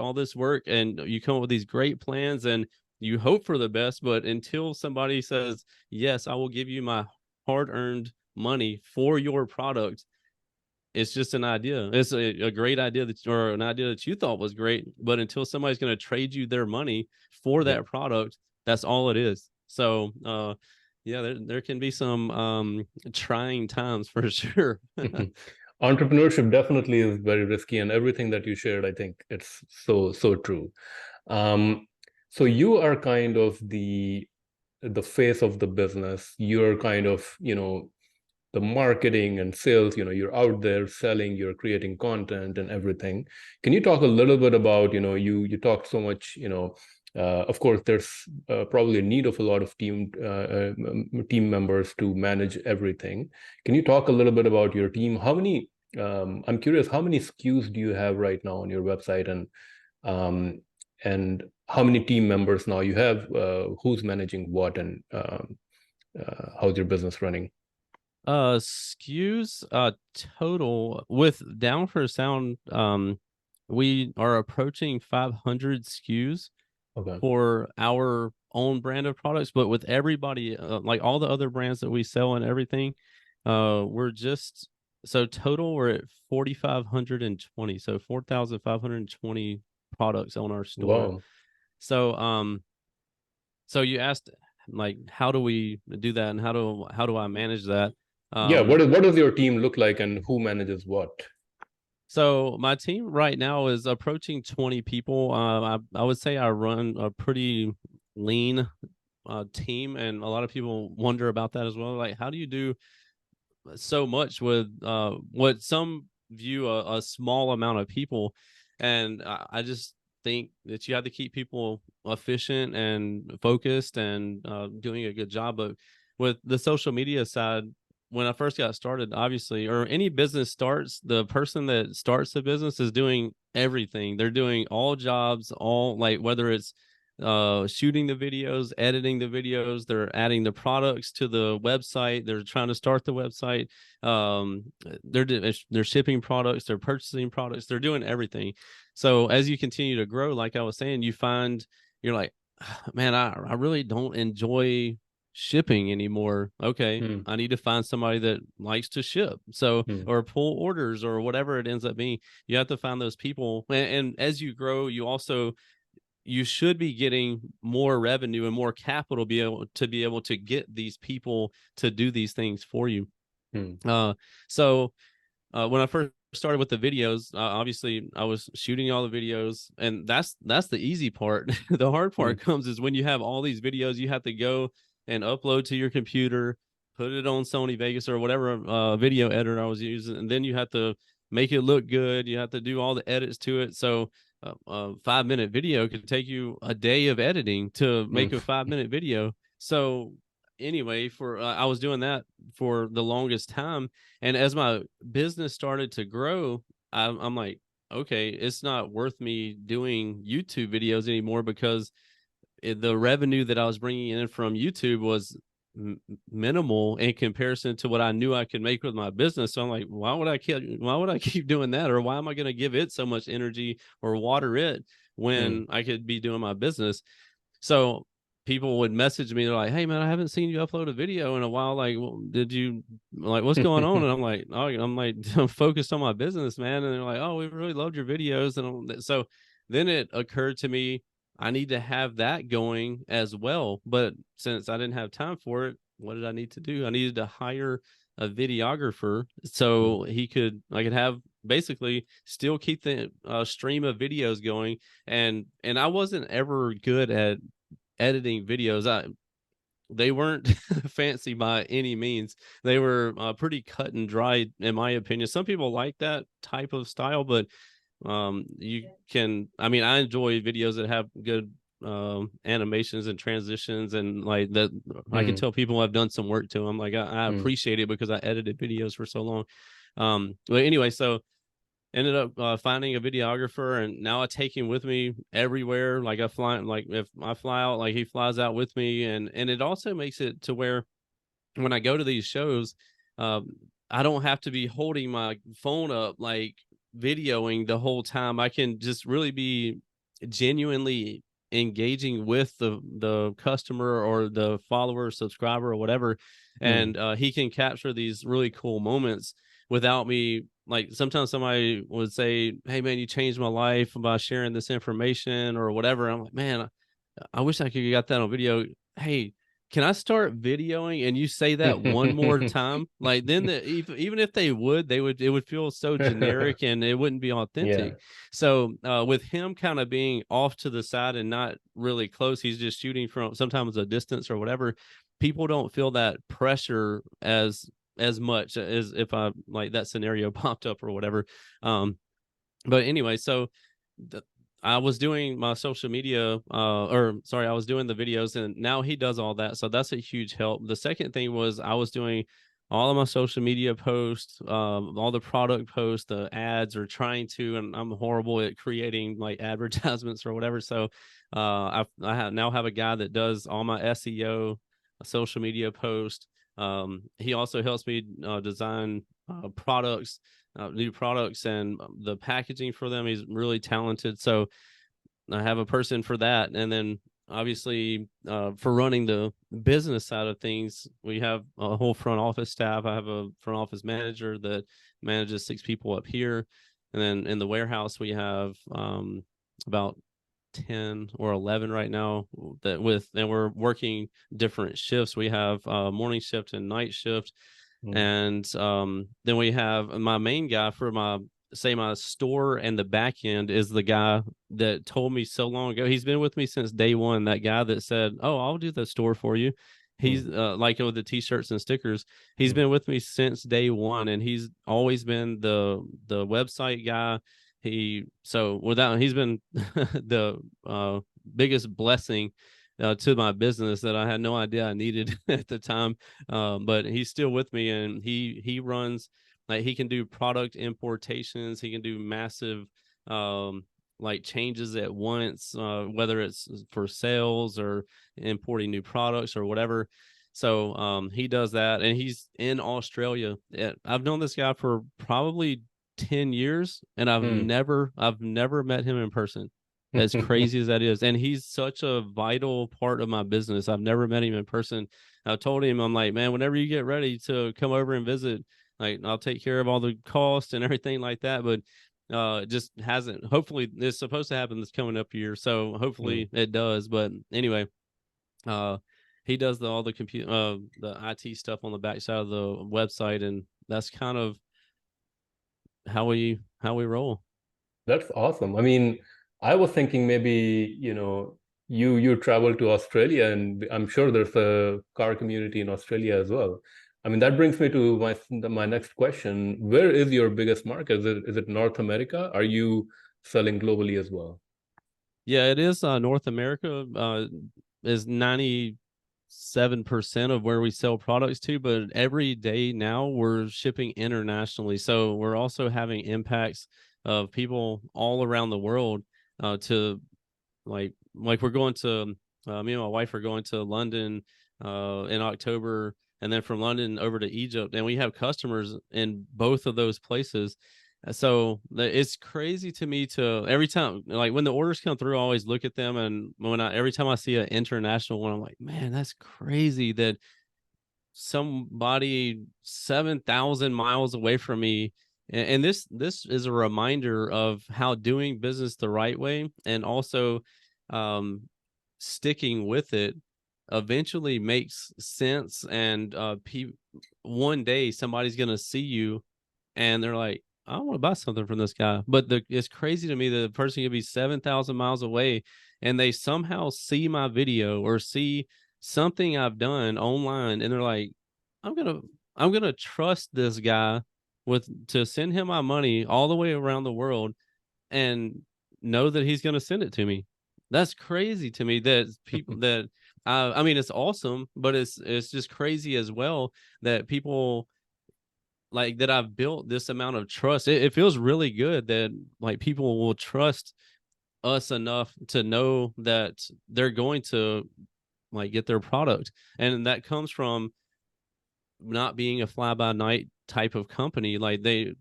and you come up with these great plans and you hope for the best, but until somebody says, yes, I will give you my hard-earned money for your product, it's just an idea. It's a great idea or an idea that you thought was great, but until somebody's going to trade you their money for Yeah. that product, that's all it is. So, yeah, there can be some trying times for sure. Entrepreneurship definitely is very risky, and everything that you shared, I think it's so true. Um, so you are kind of the face of the business. You're kind of, the marketing and sales, you're out there selling, you're creating content and everything. Can you talk a little bit about, you talked so much, of course, there's probably a need of a lot of team members to manage everything. Can you talk a little bit about your team? I'm curious, how many SKUs do you have right now on your website, and how many team members now you have? Who's managing what, and how's your business running? SKUs, total with Down for Sound, we are approaching 500 SKUs Okay. for our own brand of products, but with everybody, like all the other brands that we sell and everything, we're just so total we're at 4,520, so 4,520 products on our store. Wow. So so you asked like how do we do that and how do I manage that? Yeah, um what does your team look like, and who manages what? So my team right now is approaching 20 people. I would say I run a pretty lean team, and a lot of people wonder about that as well. Like, how do you do so much with what some view a small amount of people? And I just think that you have to keep people efficient and focused and doing a good job. But with the social media side, when I first got started, obviously, or any business starts, the person that starts the business is doing everything. They're doing all jobs, all like whether it's shooting the videos, editing the videos, they're adding the products to the website, they're trying to start the website, they're shipping products, they're purchasing products, they're doing everything. So as you continue to grow, like I was saying, you find you're like, man, I really don't enjoy shipping anymore. Okay, Hmm. I need to find somebody that likes to ship, so Hmm. or pull orders or whatever it ends up being. You have to find those people, and as you grow, you should be getting more revenue and more capital be able to get these people to do these things for you. Hmm. So when I first started with the videos, obviously I was shooting all the videos, and that's the easy part. The hard Hmm. part comes is when you have all these videos, you have to go and upload to your computer, put it on Sony Vegas or whatever video editor I was using, and then you have to make it look good. You have to do all the edits to it. So a 5-minute video could take you a day of editing to Hmm. make a 5-minute video. So anyway, for I was doing that for the longest time, and as my business started to grow, I'm like, okay, it's not worth me doing YouTube videos anymore because the revenue that I was bringing in from YouTube was minimal in comparison to what I knew I could make with my business. So I'm like, why would I keep doing that, or why am I going to give it so much energy or water it Hmm. when I could be doing my business? So people would message me, they're like, hey man, I haven't seen you upload a video in a while, like, well, did you, like, what's going on? And I'm like, oh, I'm focused on my business, man. And they're like, oh, we really loved your videos. And so then it occurred to me, I need to have that going as well. But since I didn't have time for it, what did I need to do? I needed to hire a videographer Hmm. so I could have basically still keep the stream of videos going. And I wasn't ever good at editing videos. They weren't fancy by any means. They were pretty cut and dry, in my opinion. Some people like that type of style, but you can. I mean, I enjoy videos that have good animations and transitions, and like that. I can Hmm. tell people I've done some work to them. Like I Hmm. appreciate it because I edited videos for so long. But anyway, so ended up finding a videographer, and now I take him with me everywhere. Like I fly, like if I fly out, like he flies out with me, and it also makes it to where when I go to these shows, um, I don't have to be holding my phone up like videoing the whole time. I can just really be genuinely engaging with the customer or the follower, subscriber, or whatever, and he can capture these really cool moments without me. Like sometimes somebody would say, "Hey man, you changed my life by sharing this information," or whatever. I'm like, man, I wish I could have got that on video. Hey, can I start videoing and you say that one more time? Like then even if they would, it would feel so generic and it wouldn't be Yeah. authentic. So with him kind of being off to the side and not really close, he's just shooting from sometimes a distance or whatever. People don't feel that pressure as much as if I like that scenario popped up or whatever. But anyway, so the, I was doing my social media, or sorry, I was doing the videos, and now he does all that. So that's a huge help. The second thing was I was doing all of my social media posts, all the product posts, the ads, or trying to, and I'm horrible at creating like advertisements or whatever. So now have a guy that does all my SEO, social media post. He also helps me design products, new products, and the packaging for them. He's really talented. So I have a person for that. And then obviously for running the business side of things, we have a whole front office staff. I have a front office manager that manages 6 people up here. And then in the warehouse, we have about 10 or 11 right now and we're working different shifts. We have morning shift and night shift. And then we have my main guy for my store, and the back end is the guy that told me so long ago. He's been with me since day one. That guy that said, "Oh, I'll do the store for you." He's like with the t-shirts and stickers. He's been with me since day one, and he's always been the website guy. He's been the biggest blessing to my business that I had no idea I needed at the time. But he's still with me, and he runs, like, he can do product importations. He can do massive like changes at once, whether it's for sales or importing new products or whatever. So he does that, and he's in Australia. I've known this guy for probably 10 years, and I've never met him in person, as crazy as that is. And he's such a vital part of my business. I've never met him in person. I told him, I'm like, man, whenever you get ready to come over and visit, like, I'll take care of all the costs and everything like that. But it just hasn't. Hopefully it's supposed to happen this coming up year, so hopefully it does. But anyway, he does all the the IT stuff on the backside of the website, and that's kind of how we roll. That's awesome. I mean, I was thinking maybe, you travel to Australia, and I'm sure there's a car community in Australia as well. I mean, that brings me to my next question. Where is your biggest market? Is it North America? Are you selling globally as well? Yeah, it is. North America is 97% of where we sell products to, but every day now we're shipping internationally. So we're also having impacts of people all around the world to like we're going to me and my wife are going to London in October, and then from London over to Egypt, and we have customers in both of those places. So it's crazy to me to every time, like when the orders come through, I always look at them, and every time I see an international one, I'm like, man, that's crazy that somebody 7,000 miles away from me. And this is a reminder of how doing business the right way, and also um sticking with it eventually makes sense. And one day somebody's gonna see you and they're like, I want to buy something from this guy. But it's crazy to me that the person could be 7,000 miles away and they somehow see my video or see something I've done online, and they're like, I'm gonna trust this guy to send him my money all the way around the world and know that he's gonna send it to me. That's crazy to me that people that I mean, it's awesome, but it's just crazy as well that people like that I've built this amount of trust. It feels really good that like people will trust us enough to know that they're going to like get their product. And that comes from not being a fly by night type of company. Like they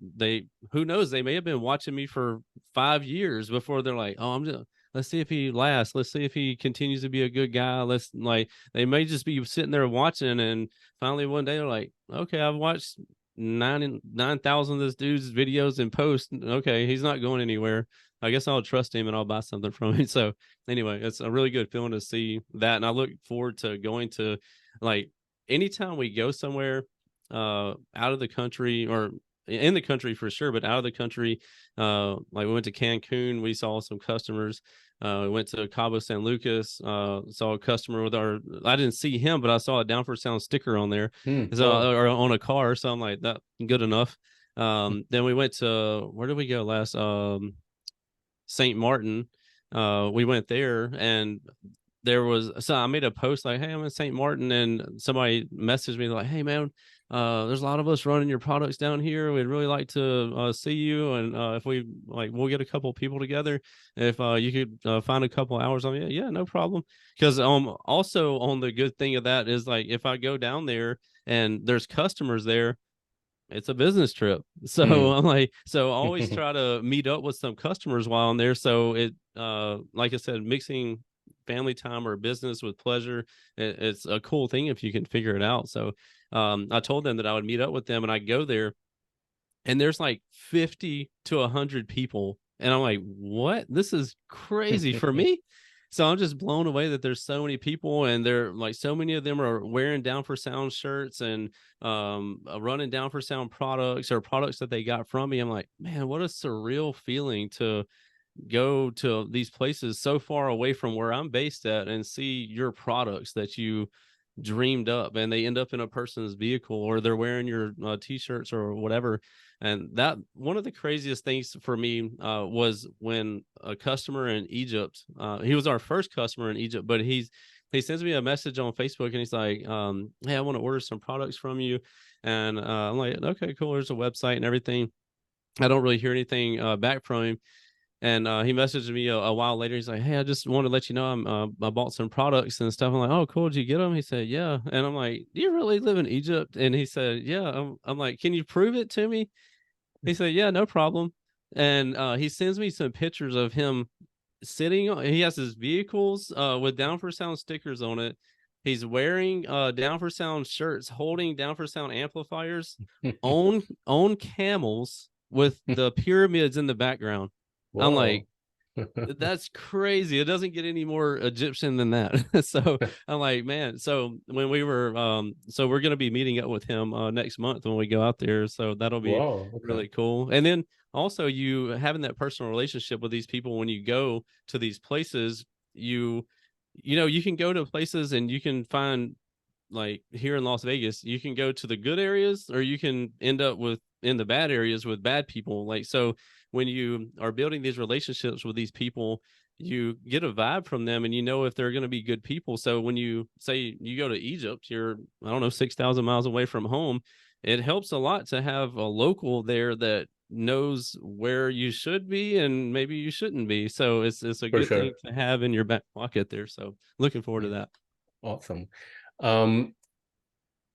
who knows, they may have been watching me for 5 years before they're like, oh, let's see if he lasts, let's see if he continues to be a good guy. Let's like, they may just be sitting there watching, and finally one day they're like, okay, I've watched 9,000 of this dude's videos and posts. Okay, he's not going anywhere. I guess I'll trust him and I'll buy something from him. So anyway, it's a really good feeling to see that. And I look forward to going to, like, anytime we go somewhere out of the country, or in the country for sure, but out of the country, like we went to Cancun, we saw some customers. We went to Cabo San Lucas, saw a customer with I didn't see him, but I saw a Down for Sound sticker on there, so, Wow. or on a car. So I'm like, that good enough. Then we went to, where did we go last? St. Martin. We went there, and so I made a post like, hey, I'm in St. Martin, and somebody messaged me like, hey man, there's a lot of us running your products down here. We'd really like to see you, and if we like, we'll get a couple of people together. If you could find a couple of hours on me, yeah, no problem. Because also on the good thing of that is, like, if I go down there and there's customers there, it's a business trip. So I'm like, so I always try to meet up with some customers while I'm there. So it, like I said, mixing family time or business with pleasure, it's a cool thing if you can figure it out. So I told them that I would meet up with them, and I go there, and there's like 50 to 100 people, and I'm like, what? This is crazy for me. So I'm just blown away that there's so many people, and they're like, so many of them are wearing Down for Sound shirts and running Down for Sound products, or products that they got from me. I'm like, man, what a surreal feeling to go to these places so far away from where I'm based at and see your products that you dreamed up, and they end up in a person's vehicle, or they're wearing your t-shirts or whatever. And that, one of the craziest things for me was when a customer in Egypt, he was our first customer in Egypt, but he sends me a message on Facebook, and he's like, hey, I want to order some products from you. And I'm like, okay, cool, there's a website and everything. I don't really hear anything back from him. And he messaged me a while later. He's like, hey, I just want to let you know I bought some products and stuff. I'm like, oh, cool. Did you get them? He said, yeah. And I'm like, do you really live in Egypt? And he said, yeah. I'm like, can you prove it to me? He said, yeah, no problem. And he sends me some pictures of him sitting. He has his vehicles with Down for Sound stickers on it. He's wearing Down for Sound shirts, holding Down for Sound amplifiers on camels with the pyramids in the background. I'm Wow. like, that's crazy. It doesn't get any more Egyptian than that. So I'm like, man. So when we were, so we're gonna be meeting up with him next month when we go out there. So that'll be Wow. Okay. really cool. And then also, you having that personal relationship with these people when you go to these places, you know, you can go to places and you can find, like here in Las Vegas, you can go to the good areas, or you can end up in the bad areas with bad people. Like, so when you are building these relationships with these people, you get a vibe from them, and you know if they're going to be good people. So when you say you go to Egypt, you're, I don't know, 6,000 miles away from home. It helps a lot to have a local there that knows where you should be and maybe you shouldn't be. So it's a For good sure. thing to have in your back pocket there. So looking forward to that. Awesome.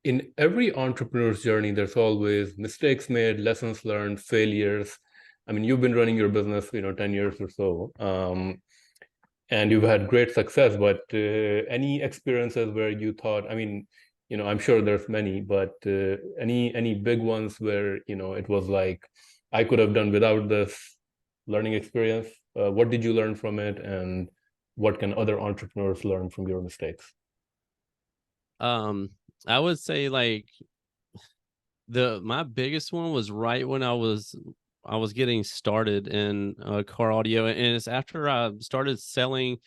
In every entrepreneur's journey, there's always mistakes made, lessons learned, failures. I mean, you've been running your business, 10 years or so, and you've had great success, but any experiences where you thought, I mean, I'm sure there's many, but any big ones where, it was like, I could have done without this learning experience? What did you learn from it, and what can other entrepreneurs learn from your mistakes? Um, I would say, like, my biggest one was right when I was getting started in car audio, and it's after I started selling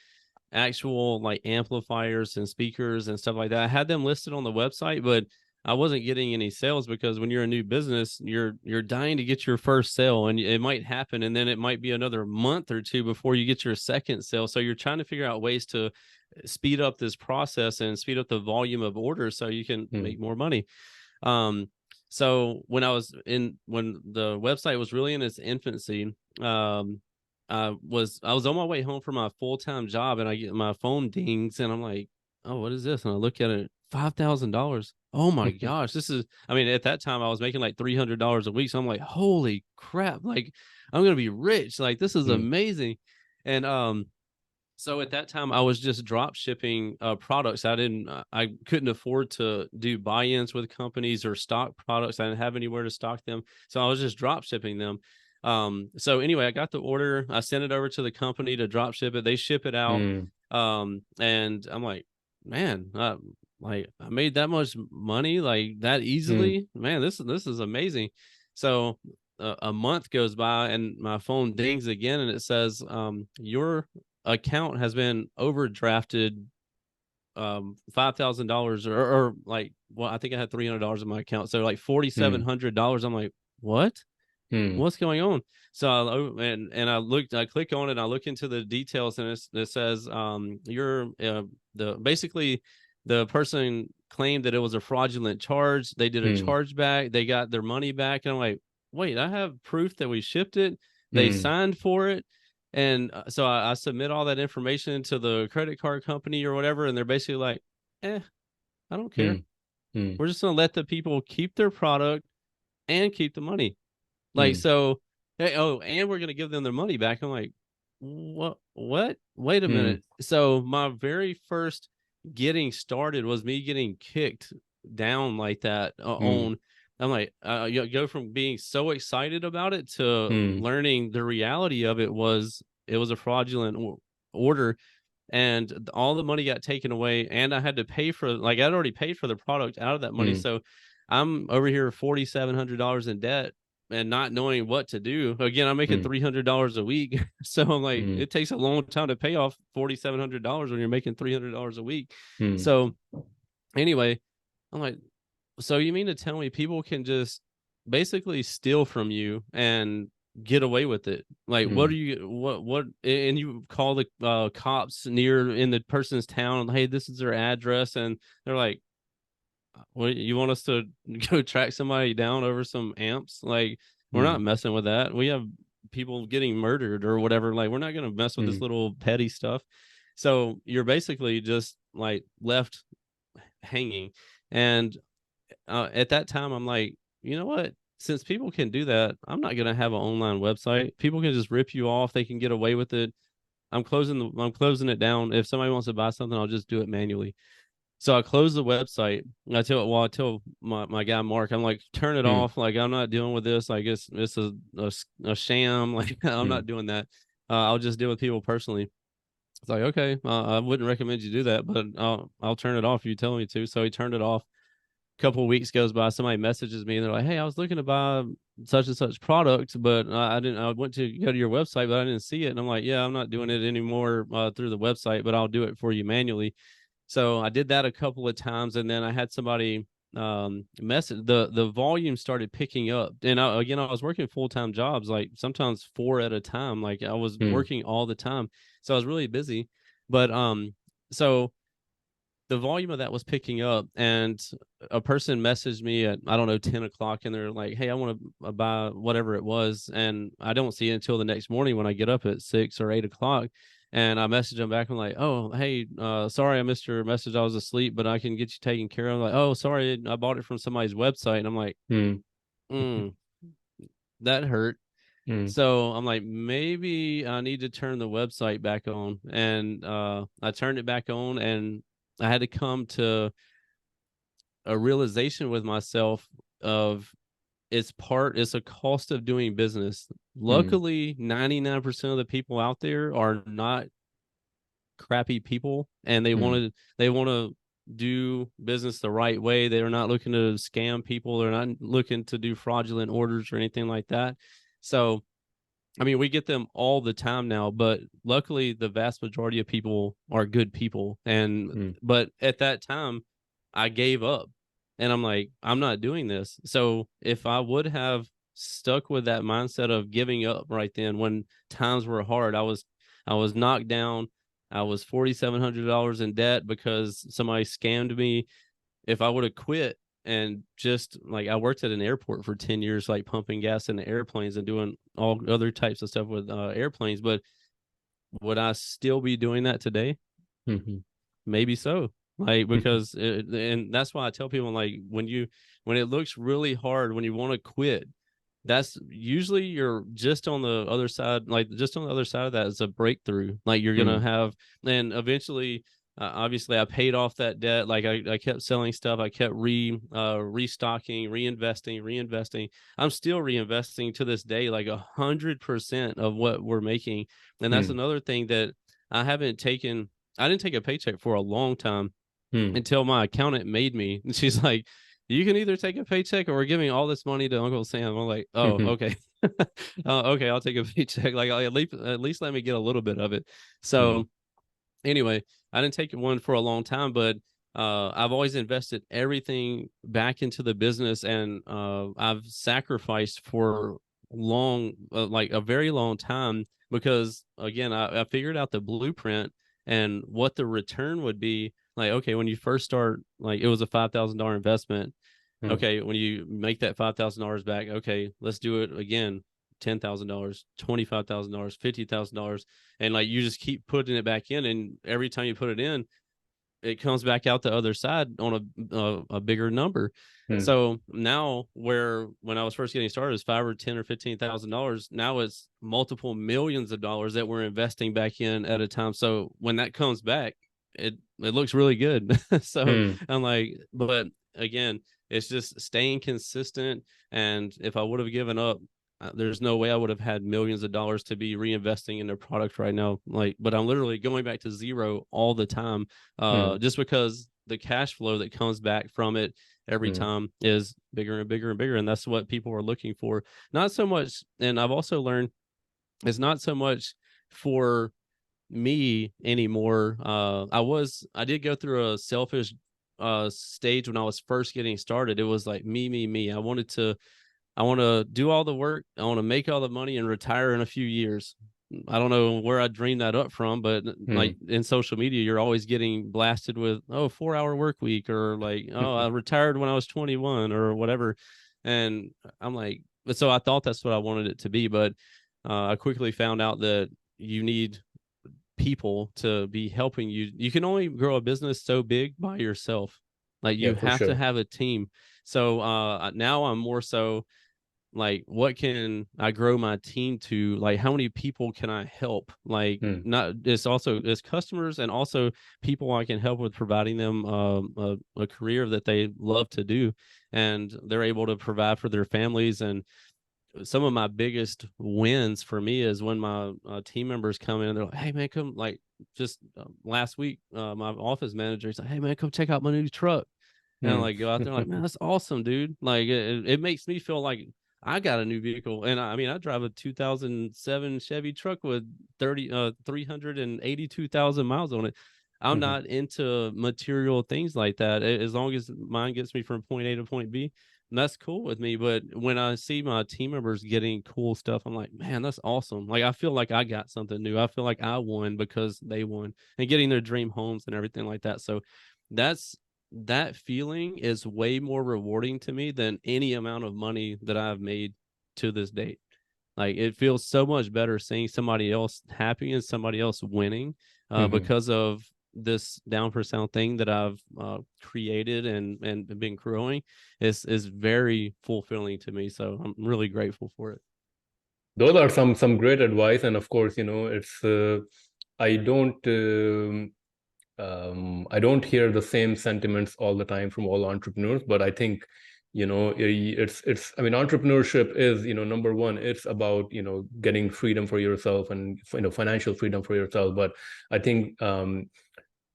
actual like amplifiers and speakers and stuff like that. I had them listed on the website, but I wasn't getting any sales, because when you're a new business, you're dying to get your first sale, and it might happen, and then it might be another month or two before you get your second sale. So you're trying to figure out ways to speed up this process and speed up the volume of orders so you can make more money. Um, So when the website was really in its infancy, I was on my way home from my full-time job, and I get my phone dings, and I'm like, oh, what is this? And I look at it, $5,000. Oh my gosh, I mean, at that time I was making like $300 a week. So I'm like, holy crap, like I'm gonna be rich. Like this is Mm, amazing. And so at that time I was just drop shipping products. I couldn't afford to do buy-ins with companies or stock products. I didn't have anywhere to stock them. So I was just drop shipping them. So anyway, I got the order, I sent it over to the company to drop ship it. They ship it out. mm, And I'm like, man, like I made that much money like that mm, easily. Man, this is amazing. So a month goes by and my phone dings again, and it says, your account has been overdrafted $5,000 or like, well, I think I had $300 in my account, so like mm, $4,700. I'm like, mm, what's going on? So I click on it, I look into the details, and it says, you're basically the person claimed that it was a fraudulent charge. They did a mm, chargeback, they got their money back, and I'm like, wait, I have proof that we shipped it, they mm, signed for it. And so I submit all that information to the credit card company or whatever, and they're basically like, I don't care, mm, mm, we're just going to let the people keep their product and keep the money. Like, mm, so, hey, oh, and we're gonna give them their money back. I'm like, what? What? Wait a mm, minute. So my very first getting started was me getting kicked down like that mm, on. I'm like, you go from being so excited about it to mm, learning the reality of it was a fraudulent order, and all the money got taken away, and I had to pay for, like, I'd already paid for the product out of that money. mm, So I'm over here $4,700 in debt and not knowing what to do. Again, I'm making mm, $300 a week. So I'm like, mm, it takes a long time to pay off $4,700 when you're making $300 a week. mm, So anyway, I'm like, so you mean to tell me people can just basically steal from you and get away with it? Like, what are mm, you, what, and you call the cops near in the person's town, hey, this is their address, and they're like, what, you want us to go track somebody down over some amps? Like, we're not mm, messing with that. We have people getting murdered or whatever. Like, we're not going to mess with this mm, little petty stuff. So you're basically just like left hanging. And at that time, I'm like, you know what? Since people can do that, I'm not going to have an online website. People can just rip you off. They can get away with it. I'm closing it down. If somebody wants to buy something, I'll just do it manually. So I closed the website. I tell my guy Mark, I'm like, turn it mm, off. Like, I'm not dealing with this. Like, it's a sham. Like, I'm mm, not doing that. I'll just deal with people personally. It's like, okay, I wouldn't recommend you do that, but I'll turn it off if you tell me to. So he turned it off. A couple of weeks goes by, somebody messages me and they're like, hey, I was looking to buy such and such product, but I didn't. I went to go to your website, but I didn't see it. And I'm like, yeah, I'm not doing it anymore through the website, but I'll do it for you manually. So I did that a couple of times, and then I had somebody message, the volume started picking up. And again, I was working full-time jobs, like sometimes 4 at a time. Like I was mm, working all the time. So I was really busy. But so the volume of that was picking up, and a person messaged me at, I don't know, 10 o'clock, and they're like, hey, I want to buy whatever it was. And I don't see it until the next morning when I get up at 6 or 8 o'clock. And I message them back. I'm like, oh, hey, sorry, I missed your message. I was asleep, but I can get you taken care of. I'm like, oh, sorry, I bought it from somebody's website. And I'm like, mm, mm, that hurt. mm, So I'm like, maybe I need to turn the website back on. And I turned it back on, and I had to come to a realization with myself of, it's a cost of doing business. mm, Luckily, 99% of the people out there are not crappy people, and mm, they want to do business the right way. They're not looking to scam people. They're not looking to do fraudulent orders or anything like that. So I mean, we get them all the time now, but luckily the vast majority of people are good people. And mm, but at that time, I gave up, and I'm like, I'm not doing this. So if I would have stuck with that mindset of giving up right then when times were hard, I was knocked down. I was $4,700 in debt because somebody scammed me. If I would have quit and just like I worked at an airport for 10 years, like pumping gas in the airplanes and doing all other types of stuff with airplanes. But would I still be doing that today? Mm-hmm. Maybe so. Like, Mm-hmm. because and that's why I tell people, like, when it looks really hard, when you want to quit, that's usually you're just on the other side. Like, just on the other side of that is a breakthrough. Like, you're gonna have, and eventually, obviously, I paid off that debt. Like, I kept selling stuff. I kept restocking, reinvesting. I'm still reinvesting to this day, like 100% of what we're making. And that's Mm-hmm. another thing that I haven't taken. I didn't take a paycheck for a long time Mm-hmm. until my accountant made me. And she's like, you can either take a paycheck or we're giving all this money to Uncle Sam. I'm like, oh, Mm-hmm. okay. Okay, I'll take a paycheck. Like, at least let me get a little bit of it. So anyway, I didn't take one for a long time, but I've always invested everything back into the business, and I've sacrificed for like a very long time, because again, I figured out the blueprint and what the return would be. Like, okay, when you first start, like, it was a $5,000 investment. Mm-hmm. Okay, when you make that $5,000 back, okay, let's do it again. $10,000, $25,000, $50,000, and like you just keep putting it back in, and every time you put it in, it comes back out the other side on a bigger number. So now, where when I was first getting started, it's $5 or $10 or $15,000. Now it's multiple millions of dollars that we're investing back in at a time. So when that comes back, it looks really good. So Mm-hmm. I'm like, but again, it's just staying consistent. And if I would have given up, there's no way I would have had millions of dollars to be reinvesting in their product right now. Like, but I'm literally going back to zero all the time, just because the cash flow that comes back from it every time is bigger and bigger and bigger. And that's what people are looking for. Not so much. And I've also learned it's not so much for me anymore. I did go through a selfish stage when I was first getting started. It was like me. I want to do all the work. I want to make all the money and retire in a few years. I don't know where I dreamed that up from, but like in social media, you're always getting blasted with, oh, 4-hour work week, or like, oh, I retired when I was 21 or whatever. And I'm like, so I thought that's what I wanted it to be. But I quickly found out that you need people to be helping you. You can only grow a business so big by yourself. Like, Yeah, you for have to sure. have a team. So now I'm more so like, what can I grow my team to? Like, how many people can I help? Like, Mm. not it's also it's customers, and also people I can help with providing them a career that they love to do, and they're able to provide for their families. And some of my biggest wins for me is when my team members come in and they're like, hey man, come, like, just last week, my office manager is like, hey man, come check out my new truck. And I Mm. like go out there like, man, that's awesome, dude. Like, it makes me feel like I got a new vehicle. And I mean, I drive a 2007 Chevy truck with 382,000 miles on it. I'm not into material things like that. As long as mine gets me from point A to point B, and that's cool with me. But when I see my team members getting cool stuff, I'm like, man, that's awesome. Like, I feel like I got something new. I feel like I won because they won, and getting their dream homes and everything like that. So that's that feeling is way more rewarding to me than any amount of money that I've made to this date. Like, it feels so much better seeing somebody else happy and somebody else winning, because of this down for sound thing that I've created and been growing. Is very fulfilling to me. So I'm really grateful for it. Those are some great advice, and of course, it's I don't I don't hear the same sentiments all the time from all entrepreneurs, but I think it's I mean, entrepreneurship is, number one, it's about getting freedom for yourself and financial freedom for yourself. But I think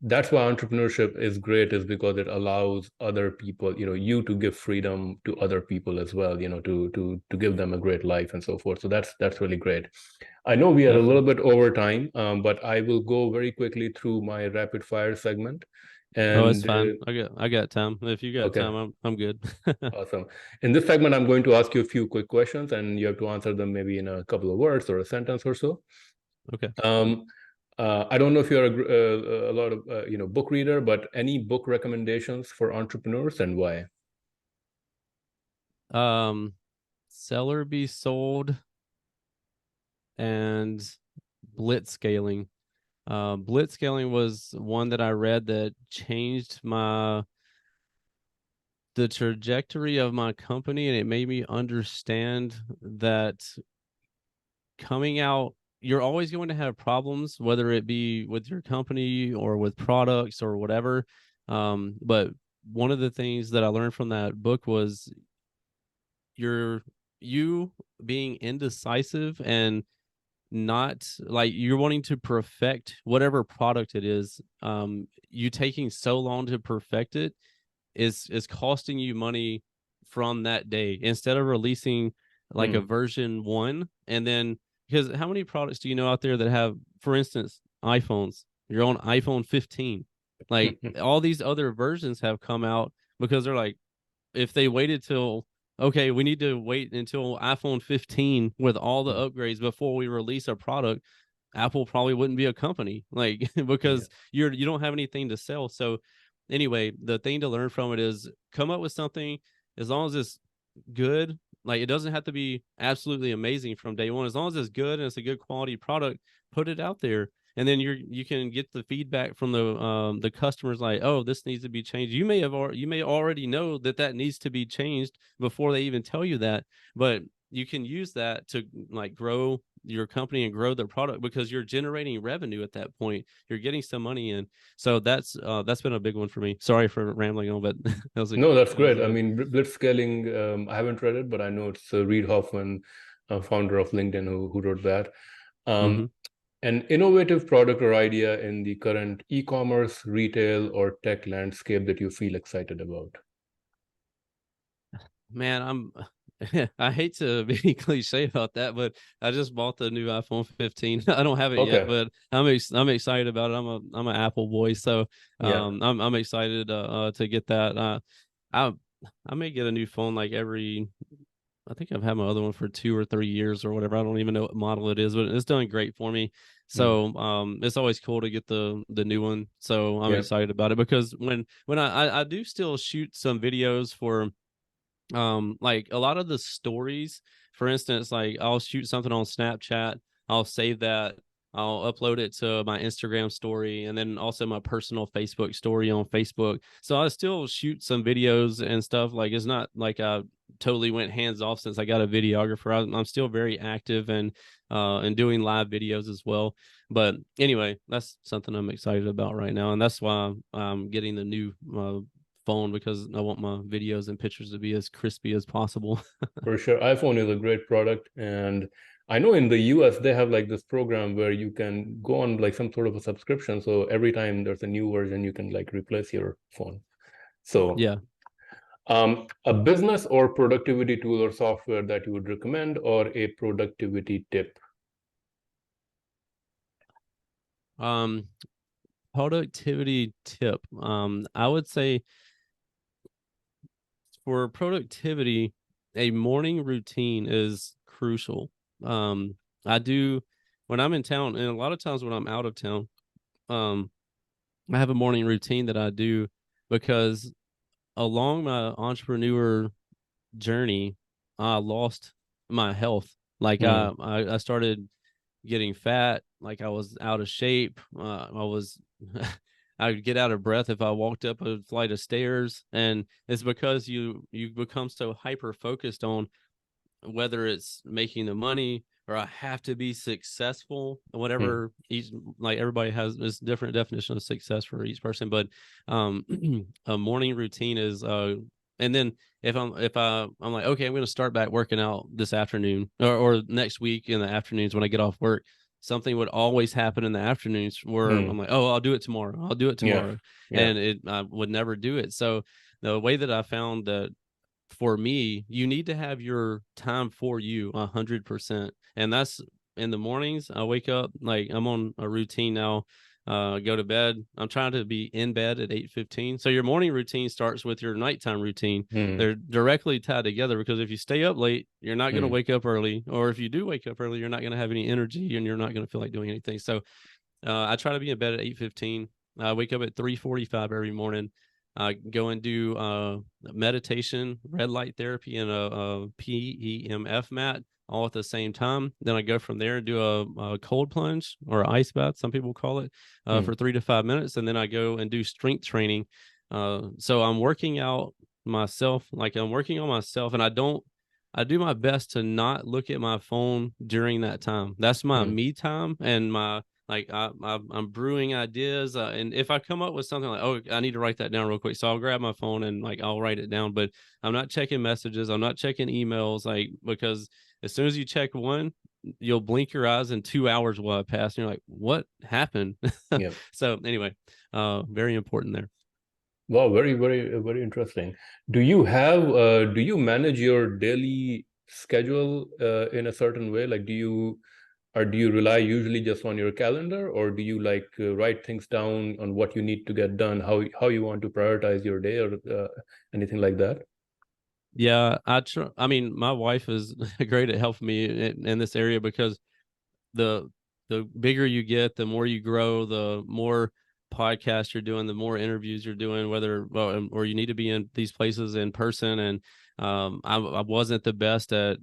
that's why entrepreneurship is great, is because it allows other people, you to give freedom to other people as well, to give them a great life and so forth. So that's really great. I know we are a little Definitely. bit over time, but I will go very quickly through my rapid fire segment. Oh, it's And fine. I got time. If you got okay, time, I'm good. awesome. In this segment, I'm going to ask you a few quick questions, and you have to answer them maybe in a couple of words or a sentence or so. Okay. Um, I don't know if you're a lot of book reader, but any book recommendations for entrepreneurs, and why? Sell or be sold and blitzscaling. Blitzscaling was one that I read that changed the trajectory of my company, and it made me understand that coming out, you're always going to have problems, whether it be with your company or with products or whatever. But one of the things that I learned from that book was you being indecisive and not like you're wanting to perfect whatever product it is. You taking so long to perfect it is costing you money from that day instead of releasing like a version 1. And then, because how many products do you know out there that have, for instance, iPhones, your own iPhone 15, like all these other versions have come out because they're like, if they waited till, okay, we need to wait until iPhone 15 with all the upgrades before we release a product, Apple probably wouldn't be a company, like because you don't have anything to sell. So anyway, the thing to learn from it is come up with something, as long as it's good. Like, it doesn't have to be absolutely amazing from day one. As long as it's good and it's a good quality product, put it out there. And then you can get the feedback from the customers, like, oh, this needs to be changed. You may already know that needs to be changed before they even tell you that, but you can use that to like grow your company and grow the product because you're generating revenue at that point. You're getting some money in. So that's been a big one for me. Sorry for rambling on, but No, that's great. I mean, blitzscaling, I haven't read it, but I know it's Reid Hoffman, founder of LinkedIn, who wrote that. An innovative product or idea in the current e-commerce, retail, or tech landscape that you feel excited about? Man, I hate to be cliche about that, but I just bought the new iPhone 15. I don't have it yet, Okay. but I'm excited about it. I'm an Apple boy, so Yeah. I'm excited to get that. I I may get a new phone like every. I think I've had my other one for 2 or 3 years or whatever. I don't even know what model it is, but it's done great for me. So it's always cool to get the new one. So I'm Yeah. excited about it because when I do still shoot some videos for like a lot of the stories. For instance, like I'll shoot something on Snapchat, I'll save that, I'll upload it to my Instagram story, and then also my personal Facebook story on Facebook. So I still shoot some videos and stuff. Like, it's not like I totally went hands off since I got a videographer. I'm still very active and doing live videos as well. But anyway, that's something I'm excited about right now, and that's why I'm getting the new phone, because I want my videos and pictures to be as crispy as possible. For sure. iPhone is a great product. And I know in the US, they have like this program where you can go on like some sort of a subscription. So every time there's a new version, you can like replace your phone. So Yeah. a business or productivity tool or software that you would recommend, or a productivity tip? Um, Productivity tip. I would say for productivity, a morning routine is crucial. I do when I'm in town, and a lot of times when I'm out of town, um, I have a morning routine that I do because along my entrepreneur journey, I lost my health. Like I started getting fat, like I was out of shape. I was I would get out of breath if I walked up a flight of stairs, and it's because you become so hyper focused on whether it's making the money or I have to be successful, whatever each, like everybody has this different definition of success for each person. But a morning routine is and then if I'm like, okay, I'm gonna start back working out this afternoon or next week in the afternoons when I get off work, something would always happen in the afternoons where I'm like, oh, I'll do it tomorrow. I'll do it Yeah. tomorrow. Yeah. And I would never do it. So the way that I found that for me, you need to have your time for you 100%. And that's in the mornings. I wake up, like I'm on a routine now. Go to bed. I'm trying to be in bed at 8:15. So your morning routine starts with your nighttime routine. They're directly tied together because if you stay up late, you're not going to wake up early. Or if you do wake up early, you're not going to have any energy and you're not going to feel like doing anything. So I try to be in bed at 8:15. I wake up at 3:45 every morning. I go and do meditation, red light therapy, and a PEMF mat all at the same time. Then I go from there and do a cold plunge or ice bath, some people call it, for 3 to 5 minutes. And then I go and do strength training. So I'm working out myself, like I'm working on myself, and I do my best to not look at my phone during that time. That's my me time, and my like I'm brewing ideas, and if I come up with something like, oh, I need to write that down real quick, so I'll grab my phone and like I'll write it down. But I'm not checking messages, I'm not checking emails, like, because as soon as you check one, you'll blink your eyes and 2 hours will have passed, and you're like, what happened? Yeah. So anyway, very important there. Wow, very, very, very interesting. Do you manage your daily schedule in a certain way? Like, do you rely usually just on your calendar, or do you like write things down on what you need to get done, how you want to prioritize your day, or anything like that? Yeah, I mean, my wife is great at helping me in this area, because the bigger you get, the more you grow, the more podcasts you're doing, the more interviews you're doing, or you need to be in these places in person. And I wasn't the best at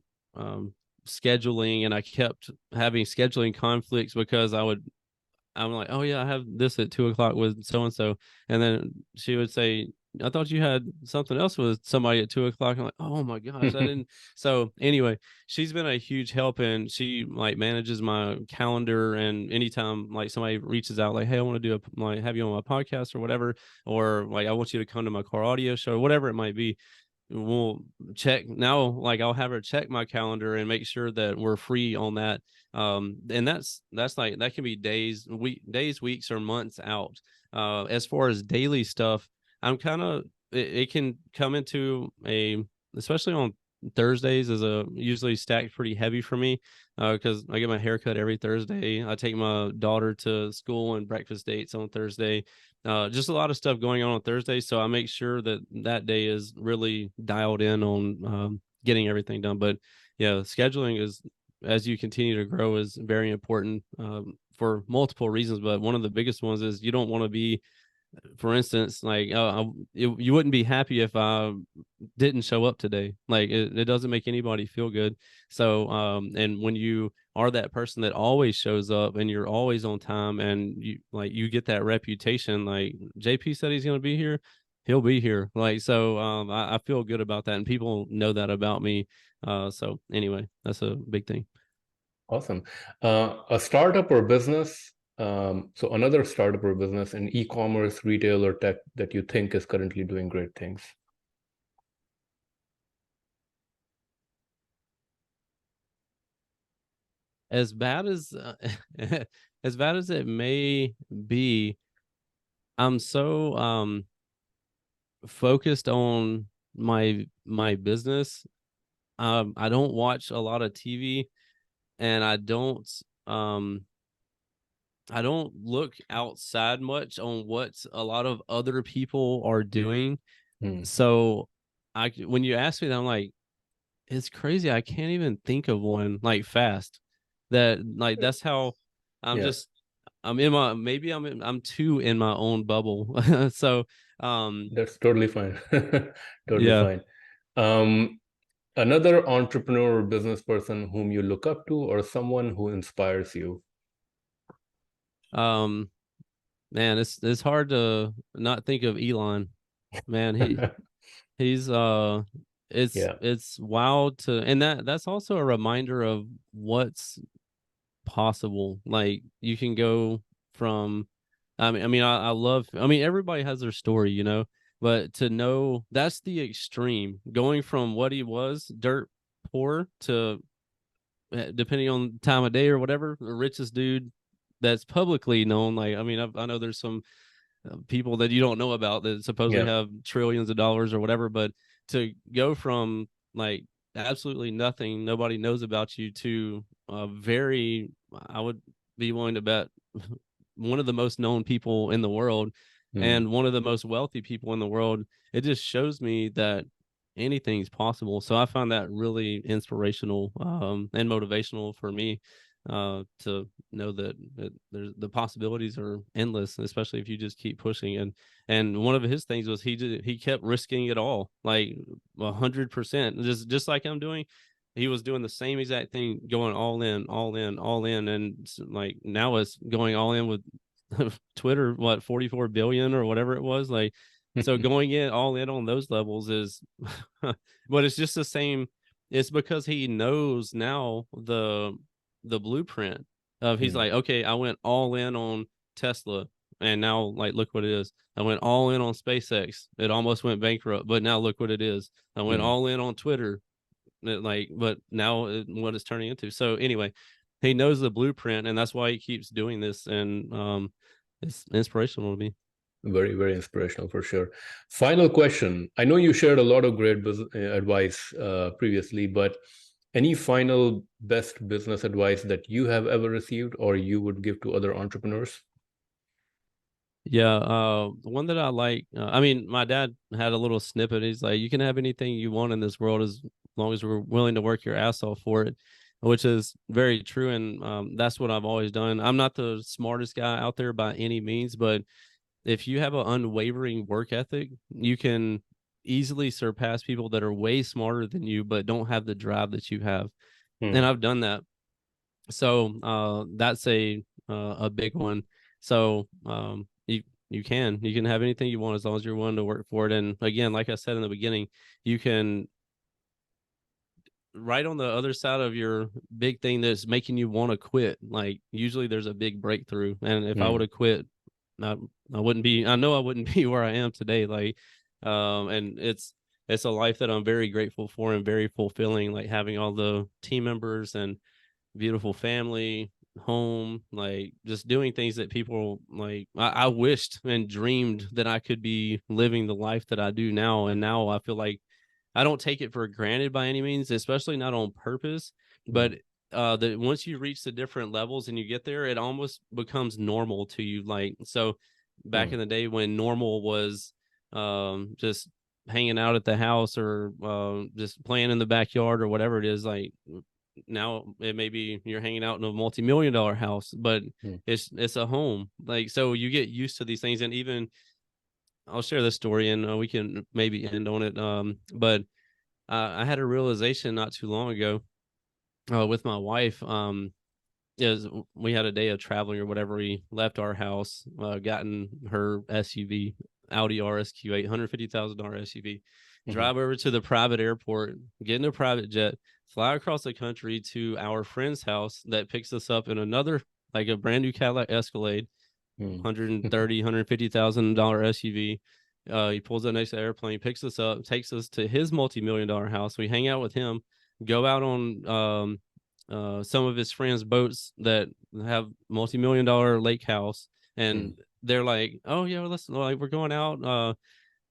scheduling, and I kept having scheduling conflicts because I'm like, oh yeah, I have this at 2 o'clock with so and so, and then she would say, I thought you had something else with somebody at 2 o'clock. I'm like, oh my gosh, I didn't. So anyway, she's been a huge help, and she like manages my calendar. And anytime like somebody reaches out, like, hey, I want to have you on my podcast or whatever, or like I want you to come to my car audio show, whatever it might be, we'll check now. Like I'll have her check my calendar and make sure that we're free on that. And that's like, that can be days, weeks, or months out. As far as daily stuff, I'm kind of, it can come into especially on Thursdays, is usually stacked pretty heavy for me, because I get my haircut every Thursday. I take my daughter to school and breakfast dates on Thursday. Just a lot of stuff going on Thursday, so I make sure that that day is really dialed in on getting everything done. But yeah, scheduling is, as you continue to grow, is very important, for multiple reasons. But one of the biggest ones is you don't want to be, for instance, like, you wouldn't be happy if I didn't show up today. Like it doesn't make anybody feel good. So and when you are that person that always shows up and you're always on time, and you get that reputation, like JP said he's going to be here, he'll be here. Like, so I feel good about that, and people know that about me. So anyway, that's a big thing. Awesome. A startup or business, so another startup or business in e-commerce, retail, or tech that you think is currently doing great things. As bad as as bad as it may be, I'm so focused on my business. I don't watch a lot of TV, and um I don't look outside much on what a lot of other people are doing. Hmm. So when you ask me that, I'm like, it's crazy. I can't even think of one like fast. That like that's how I'm Yeah, just I'm in my maybe I'm too in my own bubble. So that's totally fine. Totally yeah. fine. Um, Another entrepreneur or business person whom you look up to, or someone who inspires you. Um Man, it's hard to not think of Elon. Man, he's Yeah. it's wild to, and that's also a reminder of what's possible. Like you can go from, I love, everybody has their story, but to know that's the extreme, going from what he was, dirt poor, to, depending on time of day or whatever, the richest dude that's publicly known. Like, I know there's some people that you don't know about that supposedly Yeah. have trillions of dollars or whatever, but to go from like absolutely nothing, nobody knows about you, to very, I would be willing to bet, one of the most known people in the world, Hmm. and one of the most wealthy people in the world. It just shows me that anything's possible. So I find that really inspirational, and motivational for me. to know that the possibilities are endless, especially if you just keep pushing. And one of his things was he kept risking it all, like 100%, just like I'm doing. He was doing the same exact thing, going all in, all in, all in, and like now it's going all in with Twitter, what, 44 billion or whatever it was, like. So going in all in on those levels is, but it's just the same. It's because he knows now the blueprint of, he's like, okay, I went all in on Tesla, and now like look what it is. I went all in on SpaceX. It almost went bankrupt, but now look what it is. I went all in on Twitter, but now what it's turning into. So anyway, he knows the blueprint, and that's why he keeps doing this, and it's inspirational to me. Very, very inspirational for sure. Final question. I know you shared a lot of great advice previously, but any final best business advice that you have ever received or you would give to other entrepreneurs? Yeah, the one that I like, I mean, my dad had a little snippet. He's like, you can have anything you want in this world as long as we're willing to work your ass off for it, which is very true. And that's what I've always done. I'm not the smartest guy out there by any means, but if you have an unwavering work ethic, you can easily surpass people that are way smarter than you, but don't have the drive that you have. And I've done that. So that's a big one. So you can have anything you want as long as you're willing to work for it. And again, like I said in the beginning, you can, right on the other side of your big thing that's making you want to quit, like usually there's a big breakthrough. And if I would have quit, I wouldn't be, I know I wouldn't be where I am today. Like, and it's a life that I'm very grateful for and very fulfilling, like having all the team members and beautiful family, home, like just doing things that people like. I wished and dreamed that I could be living the life that I do now. And now I feel like I don't take it for granted by any means, especially not on purpose, but that once you reach the different levels and you get there, it almost becomes normal to you. Like, so back in the day when normal was just hanging out at the house or just playing in the backyard or whatever it is, like now it may be you're hanging out in a multi-million-dollar house, but it's a home. Like, so you get used to these things. And even I'll share this story and we can maybe end on it. But I had a realization not too long ago with my wife. Is we had a day of traveling or whatever. We left our house, gotten her SUV, Audi RSQ, $850,000 SUV, drive over to the private airport, get in a private jet, fly across the country to our friend's house that picks us up in another, like a brand new Cadillac Escalade, $130,000, $150,000 SUV. He pulls up next to the airplane, picks us up, takes us to his multi-million-dollar house. We hang out with him, go out on some of his friends' boats that have multi-million-dollar lake house, and they're like, "Oh yeah, let's, like, we're going out.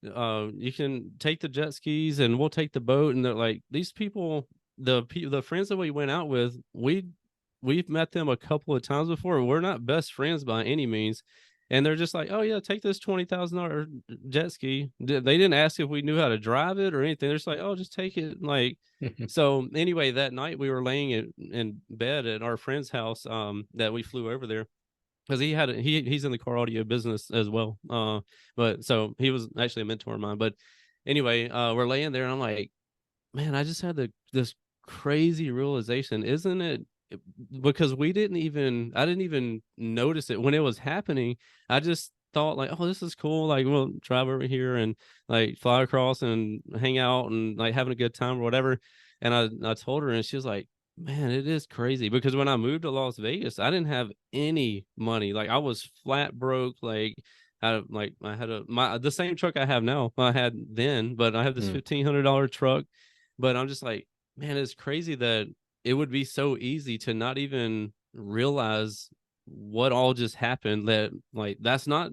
You can take the jet skis and we'll take the boat." And they're like, these people, the friends that we went out with, we've met them a couple of times before. We're not best friends by any means. And they're just like, "Oh yeah, take this $20,000 jet ski." They didn't ask if we knew how to drive it or anything. They're just like, "Oh, just take it." Like, so anyway, that night we were laying in bed at our friend's house that we flew over there, because he's in the car audio business as well. But so he was actually a mentor of mine. But anyway, we're laying there and I'm like, man, I just had this crazy realization, isn't it? Because I didn't even notice it when it was happening. I just thought like, oh, this is cool. Like, we'll drive over here and like fly across and hang out and like having a good time or whatever. And I told her, and she was like, man, it is crazy, because when I moved to Las Vegas, I didn't have any money. Like, I was flat broke. Like, I had the same truck I have now I had then, but I have this $1,500 truck. But I'm just like, man, it's crazy that it would be so easy to not even realize what all just happened. That, like, that's not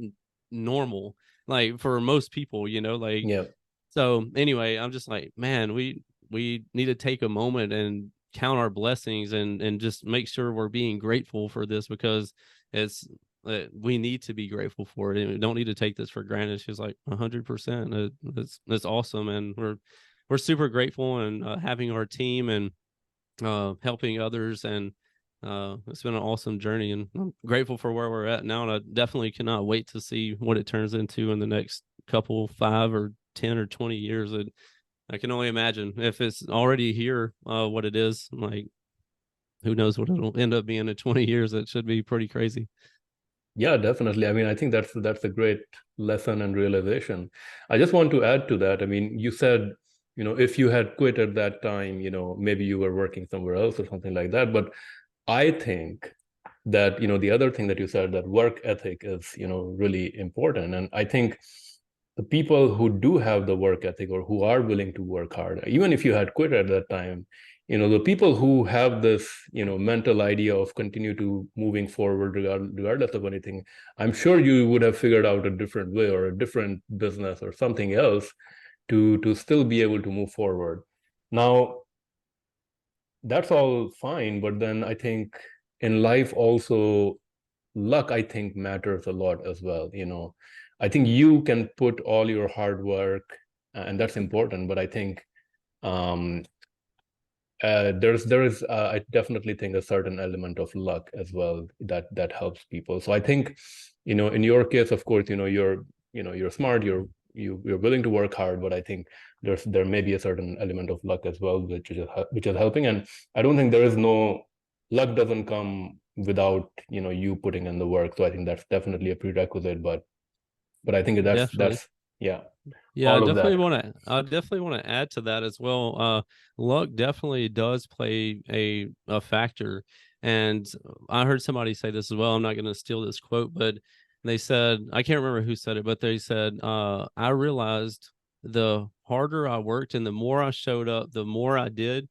normal, like, for most people, like. Yeah. So anyway, I'm just like, man, we need to take a moment and count our blessings and just make sure we're being grateful for this, because it's we need to be grateful for it, and we don't need to take this for granted. She's like, 100%. It's awesome, and we're super grateful, and having our team and helping others, and It's been an awesome journey, and I'm grateful for where we're at now. And I definitely cannot wait to see what it turns into in the next couple 5 or 10 or 20 years. I can only imagine if it's already here, what it is. Like, who knows what it'll end up being in 20 years? It should be pretty crazy. Yeah, definitely. I mean, I think that's a great lesson and realization. I just want to add to that. I mean, you said, if you had quit at that time, maybe you were working somewhere else or something like that. But I think that, the other thing that you said, that work ethic is, really important. And I think the people who do have the work ethic or who are willing to work hard, even if you had quit at that time, the people who have this, mental idea of continue to moving forward regardless of anything, I'm sure you would have figured out a different way or a different business or something else to still be able to move forward. Now, that's all fine, but then I think in life also, luck, I think, matters a lot as well. I think you can put all your hard work, and that's important, but I think um, there is I definitely think a certain element of luck as well that helps people. So I think, in your case, of course, you're smart, you're willing to work hard, but I think there may be a certain element of luck as well, which is helping. And I don't think there is no luck doesn't come without you putting in the work. So I think that's definitely a prerequisite. But I think Definitely. that's yeah, Yeah, all of that. I definitely want to add to that as well. Luck definitely does play a factor. And I heard somebody say this as well. I'm not going to steal this quote, but they said, I can't remember who said it, but they said, I realized the harder I worked and the more I showed up, the more I did,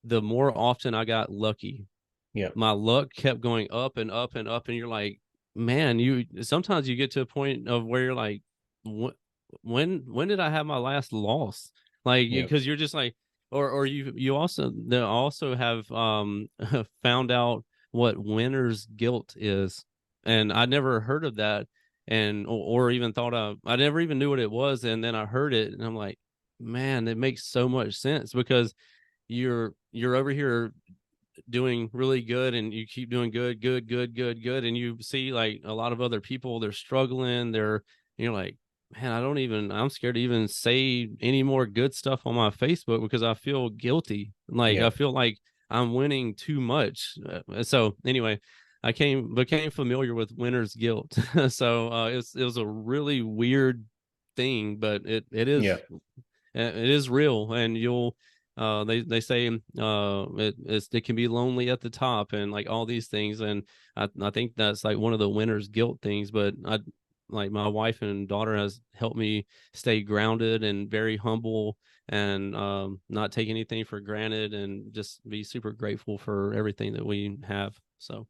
the more often I got lucky. Yeah, My luck kept going up and up and up, and you're like, man, you sometimes you get to a point of where you're like, when did I have my last loss? Like, yeah, because you're just like, or you also they also have found out what winner's guilt is, and I never heard of that, and or even thought I never even knew what it was, and then I heard it, and I'm like, man, it makes so much sense because you're over here doing really good and you keep doing good, and you see like a lot of other people, they're struggling, you're like, man, I'm scared to even say any more good stuff on my Facebook because I feel guilty, like yeah, I feel like I'm winning too much. So anyway, I became familiar with winner's guilt. So it was a really weird thing, but yeah. it is real, and you'll they say it can be lonely at the top and like all these things, and I think that's like one of the winner's guilt things. But I like my wife and daughter has helped me stay grounded and very humble, and not take anything for granted, and just be super grateful for everything that we have. So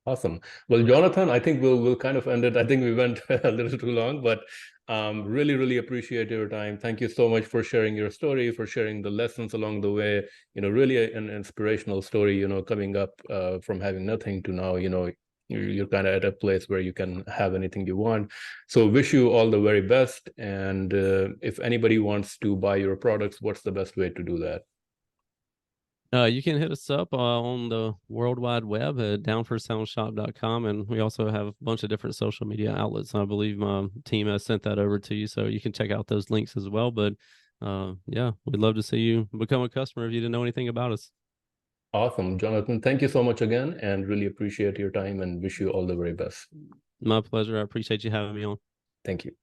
Awesome. Well, Johnathan, I think we'll kind of end it. I think we went a little too long, but really, really appreciate your time. Thank you so much for sharing your story, for sharing the lessons along the way. Really an inspirational story, coming up from having nothing to now, you're kind of at a place where you can have anything you want. So wish you all the very best. And if anybody wants to buy your products, what's the best way to do that? you can hit us up on the World Wide Web at downforsoundshop.com. And we also have a bunch of different social media outlets. I believe my team has sent that over to you, so you can check out those links as well. But yeah, we'd love to see you become a customer if you didn't know anything about us. Awesome. Johnathan, thank you so much again, and really appreciate your time and wish you all the very best. My pleasure. I appreciate you having me on. Thank you.